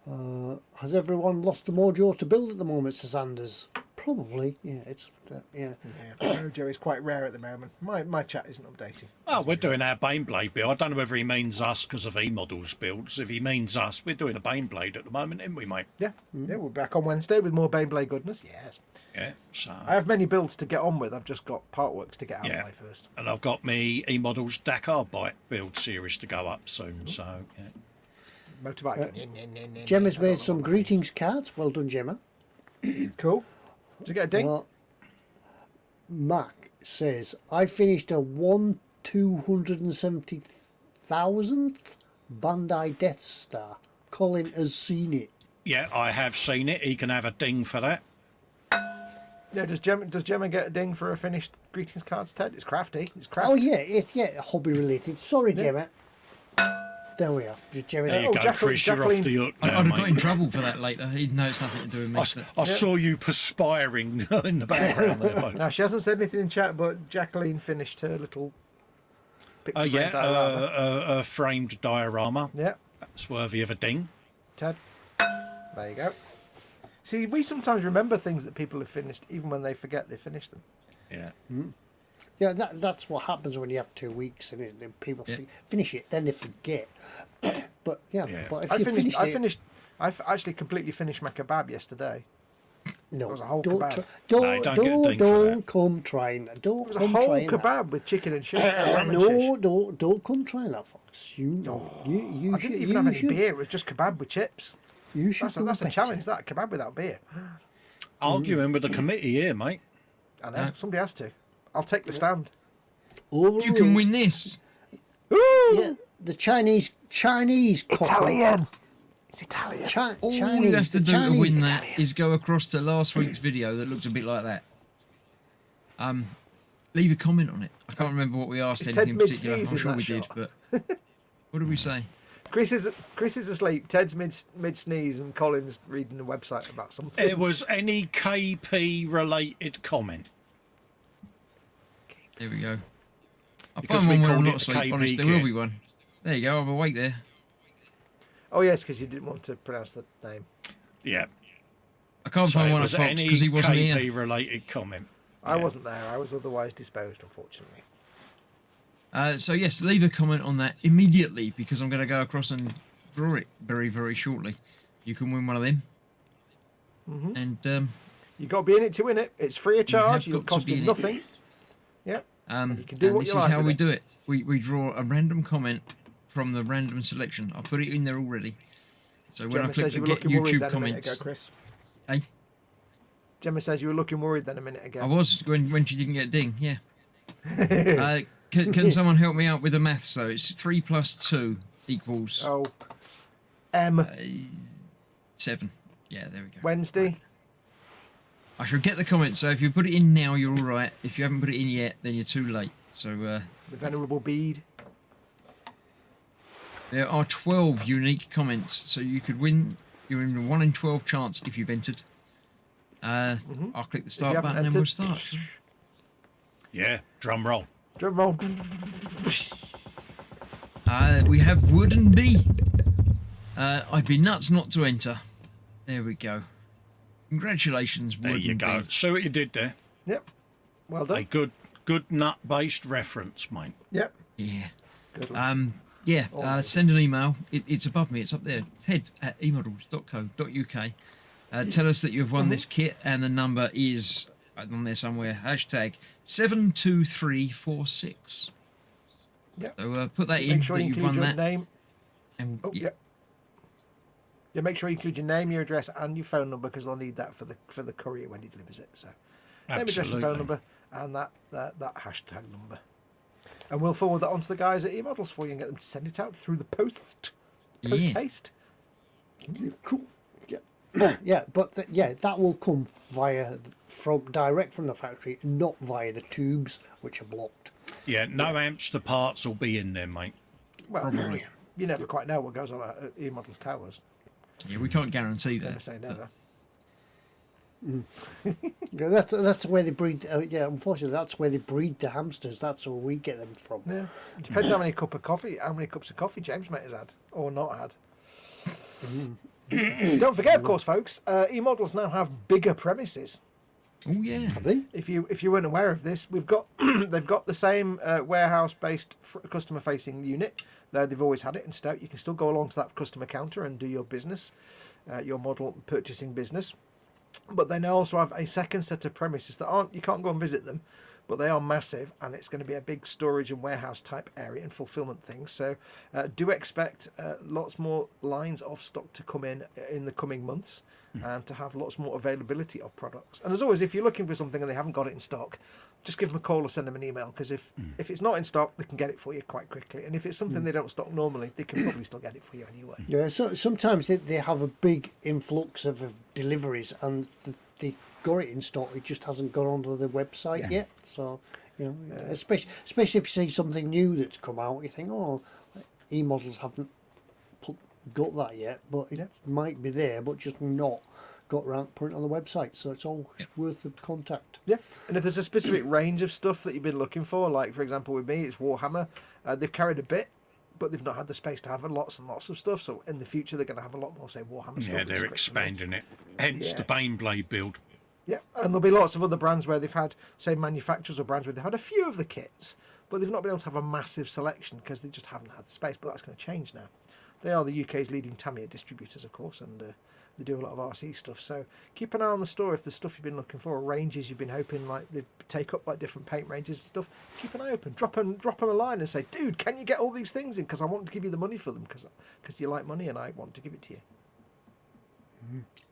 Speaker 1: Has everyone lost the mojo to build at the moment, says Anders? Probably, yeah. It's yeah.
Speaker 2: Yeah. Mojo is quite rare at the moment. My chat isn't updating.
Speaker 3: Oh, we're doing our Baneblade build. I don't know whether he means us because of eModels builds. If he means us, we're doing a Baneblade at the moment, aren't we, mate?
Speaker 2: Yeah. Yeah, we're back on Wednesday with more Beyblade goodness. Yes.
Speaker 3: Yeah. So.
Speaker 2: I have many builds to get on with. I've just got part works to get out of
Speaker 3: Yeah.
Speaker 2: the way first.
Speaker 3: And I've got me eModels Dakar bike build series to go up soon. So yeah.
Speaker 2: Motorbike.
Speaker 1: Gemma's made some greetings cards. Well done, Gemma.
Speaker 2: Cool. Did you get a ding?
Speaker 1: Well, Mac says, I finished a 1/270,000th Bandai Death Star. Colin has seen it.
Speaker 3: Yeah, I have seen it. He can have a ding for that.
Speaker 2: Yeah, does Gemma get a ding for a finished greetings cards, Ted? It's crafty. It's crafty.
Speaker 1: Oh yeah, hobby related. Sorry, Gemma. There we are. Gemma's
Speaker 3: There you go, Chris. You're off the hook
Speaker 4: I'd
Speaker 3: now,
Speaker 4: have got in
Speaker 3: mate.
Speaker 4: trouble for that later. He'd know it's nothing to do with me.
Speaker 3: I saw you perspiring in the background there, mate.
Speaker 2: No, she hasn't said anything in chat, but Jacqueline finished her little picture
Speaker 3: Oh, yeah,
Speaker 2: frame diorama.
Speaker 3: a framed diorama.
Speaker 2: Yeah,
Speaker 3: That's worthy of a ding.
Speaker 2: Ted. There you go. See, we sometimes remember things that people have finished, even when they forget they finished them.
Speaker 3: Yeah.
Speaker 1: Yeah, that's what happens when you have 2 weeks and people finish it, then they forget. But yeah, but if you finish it,
Speaker 2: I've actually completely finished my kebab yesterday.
Speaker 1: no,
Speaker 2: it was a whole
Speaker 1: don't
Speaker 2: kebab.
Speaker 3: No, don't get a ding for that.
Speaker 1: come trying. Don't
Speaker 2: It was a
Speaker 1: come
Speaker 2: whole
Speaker 1: trying
Speaker 2: kebab with chicken and shish.
Speaker 1: that.
Speaker 2: lamb and shish.
Speaker 1: Don't come trying that, Fox. You
Speaker 2: I didn't even have any beer. It was just kebab with chips.
Speaker 1: You should.
Speaker 2: That's a
Speaker 1: do
Speaker 2: challenge.
Speaker 1: better.
Speaker 2: That kebab without beer.
Speaker 3: Arguing with the committee here, mate.
Speaker 2: I know. Somebody has to. I'll take the stand.
Speaker 1: Overruled.
Speaker 4: You can win this.
Speaker 1: Yeah, the Chinese cocker.
Speaker 2: Italian. It's Italian.
Speaker 4: All
Speaker 1: Chinese,
Speaker 4: you have to
Speaker 1: the
Speaker 4: do
Speaker 1: Chinese
Speaker 4: to win that
Speaker 2: Italian.
Speaker 4: is go across to last week's video that looks a bit like that. Leave a comment on it. I can't remember what we asked
Speaker 2: Is
Speaker 4: anything in
Speaker 2: Ted
Speaker 4: particular. I'm
Speaker 2: mid-sneeze in
Speaker 4: sure
Speaker 2: that
Speaker 4: we did,
Speaker 2: shot?
Speaker 4: but what did we say?
Speaker 2: Chris is asleep. Ted's mid sneeze, and Colin's reading a website about something.
Speaker 3: It was any KP related comment.
Speaker 4: There we go. I'll
Speaker 3: Because
Speaker 4: find
Speaker 3: we
Speaker 4: one where I'm
Speaker 3: called
Speaker 4: not
Speaker 3: it
Speaker 4: asleep.
Speaker 3: KP
Speaker 4: Honest, there will
Speaker 3: kit.
Speaker 4: be one. There you go. I'm awake there.
Speaker 2: Oh yes, because you didn't want to pronounce the name.
Speaker 3: Yeah.
Speaker 4: I can't
Speaker 3: So
Speaker 4: find
Speaker 3: it
Speaker 4: one of
Speaker 3: was
Speaker 4: Fox
Speaker 3: any
Speaker 4: because he wasn't
Speaker 3: KP
Speaker 4: here.
Speaker 3: related comment.
Speaker 2: I
Speaker 3: Yeah.
Speaker 2: wasn't there. I was otherwise disposed, unfortunately.
Speaker 4: So yes, leave a comment on that immediately because I'm going to go across and draw it very, very shortly. You can win one of them. And
Speaker 2: You got to be in it to win it. It's free of charge.
Speaker 4: have
Speaker 2: It'll
Speaker 4: got to
Speaker 2: cost
Speaker 4: be
Speaker 2: you
Speaker 4: in it.
Speaker 2: nothing. Yeah. You can do
Speaker 4: and
Speaker 2: what
Speaker 4: this
Speaker 2: you
Speaker 4: is
Speaker 2: like
Speaker 4: how
Speaker 2: with
Speaker 4: we
Speaker 2: it.
Speaker 4: do it. We draw a random comment from the random selection. I'll put it in there already. So when I
Speaker 2: Gemma
Speaker 4: click
Speaker 2: says
Speaker 4: the
Speaker 2: you were
Speaker 4: get
Speaker 2: looking worried
Speaker 4: YouTube
Speaker 2: then a minute
Speaker 4: comments,
Speaker 2: ago, Chris.
Speaker 4: hey,
Speaker 2: Gemma says you were looking worried then a minute ago.
Speaker 4: I was when she didn't get a ding. Yeah. Can someone help me out with the maths though? It's 3 plus 2 equals
Speaker 2: Oh.
Speaker 4: 7. Yeah, there we go.
Speaker 2: Wednesday.
Speaker 4: I shall get the comment. So if you put it in now, you're all right. If you haven't put it in yet, then you're too late. So
Speaker 2: The venerable bead.
Speaker 4: there are 12 unique comments, so you could win. You're in a 1 in 12 chance if you've entered. I'll click the start
Speaker 2: haven't
Speaker 4: button and we'll
Speaker 2: entered-
Speaker 4: start.
Speaker 3: Yeah. Drum roll.
Speaker 2: Drum roll.
Speaker 4: We have Wooden Bee. I'd be nuts not to enter. There we go. Congratulations,
Speaker 3: There
Speaker 4: Wooden
Speaker 3: you go.
Speaker 4: Bee.
Speaker 3: See what you did there?
Speaker 2: Yep. Well
Speaker 3: A
Speaker 2: done.
Speaker 3: good nut-based reference, mate.
Speaker 2: Yep.
Speaker 4: Yeah.
Speaker 2: Good luck.
Speaker 4: Yeah, send an email. It's above me. It's up there. ted@emodels.co.uk. Tell us that you've won this kit, and the number is on there somewhere. Hashtag 72346.
Speaker 2: Yep.
Speaker 4: So put that in
Speaker 2: Make sure
Speaker 4: that
Speaker 2: you
Speaker 4: you've
Speaker 2: include
Speaker 4: won
Speaker 2: your
Speaker 4: that.
Speaker 2: name.
Speaker 4: And
Speaker 2: Oh, yeah. Yeah, make sure you include your name, your address, and your phone number because they'll need that for the courier when he delivers it. So, name, address, and phone
Speaker 3: Absolutely.
Speaker 2: number, and that hashtag number, and we'll forward that on to the guys at eModels for you and get them to send it out through the post
Speaker 4: Yeah.
Speaker 2: haste.
Speaker 1: Yeah, cool. Yeah, yeah, but that will come direct from the factory, not via the tubes which are blocked.
Speaker 3: Yeah, no amps to parts will be in there, mate.
Speaker 2: Well,
Speaker 4: Probably.
Speaker 2: you never quite know what goes on at eModels towers.
Speaker 4: Yeah, we can't guarantee
Speaker 2: Never
Speaker 4: that.
Speaker 2: say never.
Speaker 1: Yeah, that's where they breed. Unfortunately, that's where they breed the hamsters. That's where we get them from.
Speaker 2: Yeah, depends how many cups of coffee James might have had or not had. Don't forget, of course, folks. eModels now have bigger premises.
Speaker 4: Oh yeah.
Speaker 1: Have they?
Speaker 2: If you weren't aware of this, we've got they've got the same warehouse-based customer-facing unit. They've always had it in Stoke. You can still go along to that customer counter and do your business, your model purchasing business. But they now also have a second set of premises that aren't. You can't go and visit them, but they are massive, and it's going to be a big storage and warehouse type area and fulfillment things. So do expect lots more lines of stock to come in the coming months. And to have lots more availability of products. And as always, if you're looking for something and they haven't got it in stock, just give them a call or send them an email, because if it's not in stock, they can get it for you quite quickly. And if it's something they don't stock normally, they can probably still get it for you anyway.
Speaker 1: Yeah. So sometimes they have a big influx of deliveries, and they got it in stock. It just hasn't gone onto the website
Speaker 2: Yeah.
Speaker 1: yet. So, you know, especially if you see something new that's come out, you think, oh, eModels haven't got that yet, but it might be there, but just not got around to putting it on the website. So it's all worth the contact.
Speaker 2: Yeah, and if there's a specific range of stuff that you've been looking for, like for example with me, it's Warhammer. They've carried a bit, but they've not had the space to have lots and lots of stuff. So in the future, they're going to have a lot more, say, Warhammer stuff.
Speaker 3: Yeah,
Speaker 2: which is
Speaker 3: they're
Speaker 2: great for me.
Speaker 3: expanding it. Hence
Speaker 2: Yeah.
Speaker 3: the Baneblade build.
Speaker 2: Yeah, and there'll be lots of other brands where they've had, say, manufacturers or brands where they've had a few of the kits, but they've not been able to have a massive selection because they just haven't had the space. But that's going to change now. They are the UK's leading Tamiya distributors, of course, and they do a lot of RC stuff. So keep an eye on the store if there's stuff you've been looking for, or ranges you've been hoping like they take up, like different paint ranges and stuff. Keep an eye open. Drop them a line and say, dude, can you get all these things in? Because I want to give you the money for them because you like money and I want to give it to you.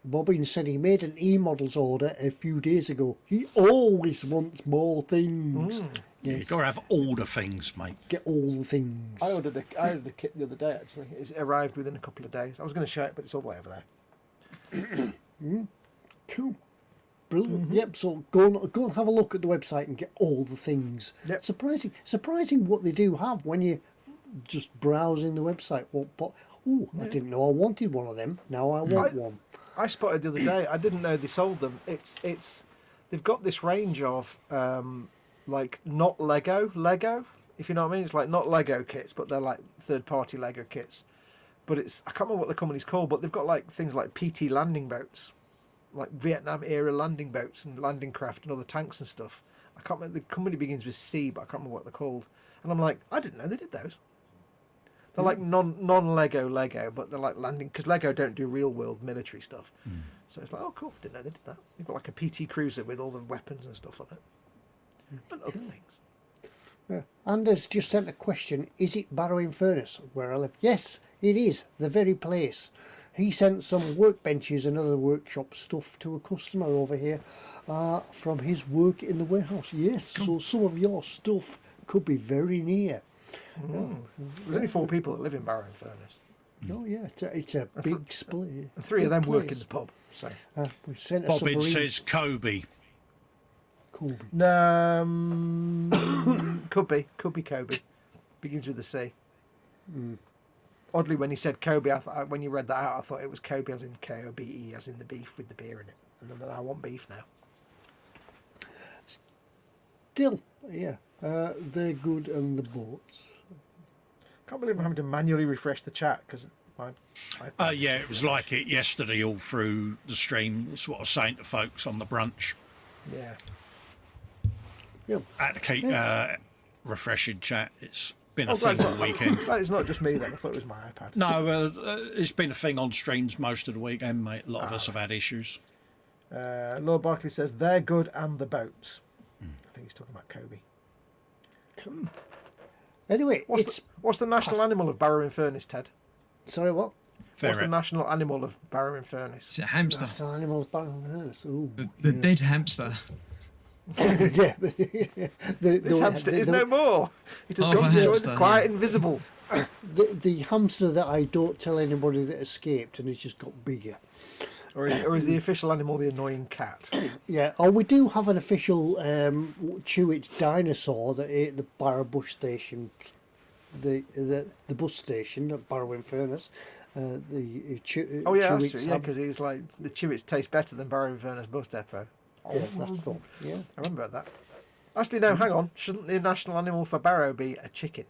Speaker 1: Bobbin said he made an eModels order a few days ago. He always wants more things. Yes.
Speaker 3: You've got to have all the things, mate.
Speaker 1: Get all the things.
Speaker 2: I ordered a kit the other day, actually. It arrived within a couple of days. I was going to show it, but it's all the way over there.
Speaker 1: Cool. Brilliant. Yep, so go and have a look at the website and get all the things.
Speaker 2: Yep.
Speaker 1: Surprising what they do have when you're just browsing the website. I didn't know I wanted one of them. Now I want one.
Speaker 2: I spotted the other day. I didn't know they sold them. They've got this range of like not Lego, if you know what I mean. It's like not Lego kits, but they're like third-party Lego kits. But I can't remember what the company's called, but they've got like things like PT landing boats, like Vietnam era landing boats and landing craft and other tanks and stuff. I can't remember. The company begins with C, but I can't remember what they're called. And I'm like, I didn't know they did those. They're like non-Lego, but they're like landing, because Lego don't do real world military stuff. So it's like, oh cool, didn't know they did that. They've got like a PT Cruiser with all the weapons and stuff on it, and other things.
Speaker 1: Yeah. Anders just sent a question. Is it Barrowing Furnace where I live? Yes, it is. The very place. He sent some workbenches and other workshop stuff to a customer over here from his work in the warehouse. Yes, so some of your stuff could be very near.
Speaker 2: There's only 4 people that live in Barrow Furnace,
Speaker 1: Oh yeah, it's a big split.
Speaker 2: and 3 of them work in the pub. So
Speaker 1: We sent a
Speaker 3: Bobbin
Speaker 1: submarine.
Speaker 3: says Kobe.
Speaker 1: Kobe.
Speaker 2: no, could be Kobe. Begins with a C. Oddly, when he said Kobe, when you read that out, I thought it was Kobe as in Kobe, as in the beef with the beer in it. And then I want beef now.
Speaker 1: Still, yeah, they're good on the boats.
Speaker 2: Can't believe I'm having to manually refresh the chat because
Speaker 3: Yeah, it was like it yesterday all through the stream. That's what I was saying to folks on the brunch.
Speaker 2: yeah.
Speaker 1: Yeah.
Speaker 3: I had to keep refreshing chat. It's been a
Speaker 2: Oh,
Speaker 3: thing
Speaker 2: glad
Speaker 3: all weekend.
Speaker 2: It's not just me then. I thought it was my iPad.
Speaker 3: No, it's been a thing on streams most of the weekend, mate. A lot of us have had issues.
Speaker 2: Lord Barkley says they're good and the boats. I think he's talking about Kobe.
Speaker 1: Anyway,
Speaker 2: What's the national animal of Barrow in Furnace, Ted?
Speaker 1: sorry, what?
Speaker 2: What's the
Speaker 3: Ferret.
Speaker 2: national animal of Barrow in Furnace?
Speaker 4: It's a hamster.
Speaker 1: That's an animal Barrowing Furnace. Ooh.
Speaker 4: The dead hamster.
Speaker 1: Yeah.
Speaker 2: This hamster is no more. It has
Speaker 4: Oh,
Speaker 2: gone
Speaker 4: a
Speaker 2: to join
Speaker 4: hamster,
Speaker 2: the quiet
Speaker 4: yeah.
Speaker 2: invisible.
Speaker 1: The hamster that I don't tell anybody that escaped, and it's just got bigger.
Speaker 2: Or is the official animal the annoying cat?
Speaker 1: Yeah. Oh, we do have an official Chewits dinosaur that ate the Barrow Bush Station, the bus station at Barrow in Furnace.
Speaker 2: Oh yeah, that's
Speaker 1: Chewits
Speaker 2: true. Yeah, because he's like the Chewits taste better than Barrow in Furnace bus depot.
Speaker 1: yeah, that's the yeah.
Speaker 2: I remember that. Actually, no. Hang on. Shouldn't the national animal for Barrow be a chicken?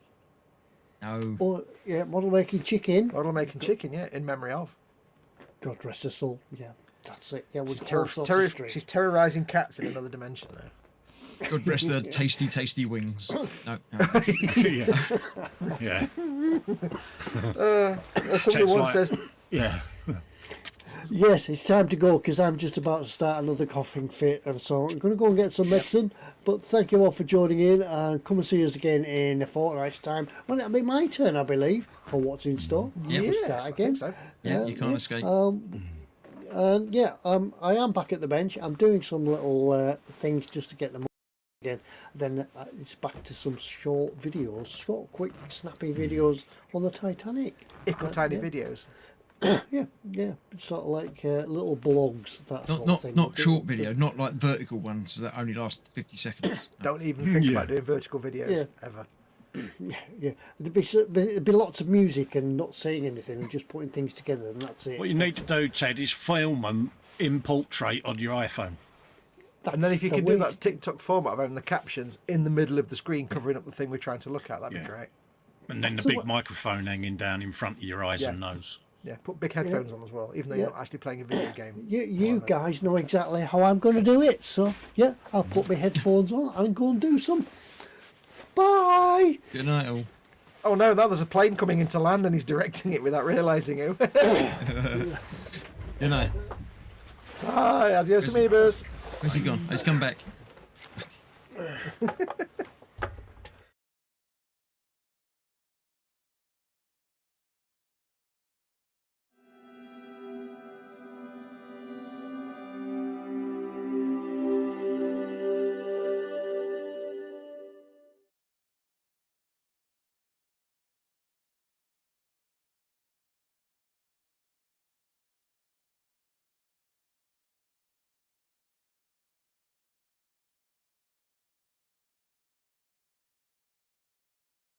Speaker 4: No.
Speaker 1: Oh yeah, model making chicken.
Speaker 2: Model making chicken, yeah, in memory of.
Speaker 1: God rest her soul. Yeah, that's it. Yeah, with
Speaker 2: She's,
Speaker 1: all sorts of string.
Speaker 2: she's terrorising cats in another dimension now.
Speaker 4: God rest the tasty wings. No.
Speaker 3: yeah. Yeah.
Speaker 2: Somebody
Speaker 3: Ted's
Speaker 2: once
Speaker 3: like-
Speaker 2: says,
Speaker 3: Yeah.
Speaker 1: Yes, it's time to go because I'm just about to start another coughing fit, and so I'm going to go and get some medicine. But thank you all for joining in, and come and see us again in a fortnight's time when it'll be my turn, I believe, for what's in store.
Speaker 4: Yep.
Speaker 1: We'll
Speaker 2: yes,
Speaker 1: start
Speaker 2: I
Speaker 1: again.
Speaker 2: think so.
Speaker 4: Yeah, you can't escape.
Speaker 1: And yeah, I am back at the bench. I'm doing some little things just to get them again. Then it's back to some short videos, short, quick, snappy videos on the Titanic.
Speaker 2: Tiny
Speaker 1: Yeah.
Speaker 2: videos.
Speaker 1: Yeah, it's sort of like little blogs, that sort of thing.
Speaker 4: Not short video, not like vertical ones that only last 50 seconds.
Speaker 2: Don't even think
Speaker 3: Yeah.
Speaker 2: about doing vertical videos
Speaker 1: Yeah.
Speaker 2: ever.
Speaker 1: Yeah, there'd be lots of music and not saying anything and just putting things together, and that's it.
Speaker 3: What you need to do, Ted, is film them in portrait on your iPhone.
Speaker 2: And then if you
Speaker 1: That's
Speaker 2: can
Speaker 1: the
Speaker 2: do
Speaker 1: way
Speaker 2: that TikTok format of having the captions in the middle of the screen covering up the thing we're trying to look at, that'd be
Speaker 3: Yeah.
Speaker 2: great.
Speaker 3: And then the
Speaker 1: So
Speaker 3: big
Speaker 1: what-
Speaker 3: microphone hanging down in front of your eyes
Speaker 2: Yeah.
Speaker 3: and nose.
Speaker 2: Yeah, put big headphones on as well, even though
Speaker 1: Yeah.
Speaker 2: you're not actually playing a video game.
Speaker 1: You guys know exactly how I'm going to do it, so yeah, I'll put my headphones on and go and do some. Bye.
Speaker 4: Good night, all.
Speaker 2: Oh no, now there's a plane coming into land and he's directing it without realising it.
Speaker 4: Good night.
Speaker 2: Bye, adios amoebas.
Speaker 4: Where's he gone? He's come back.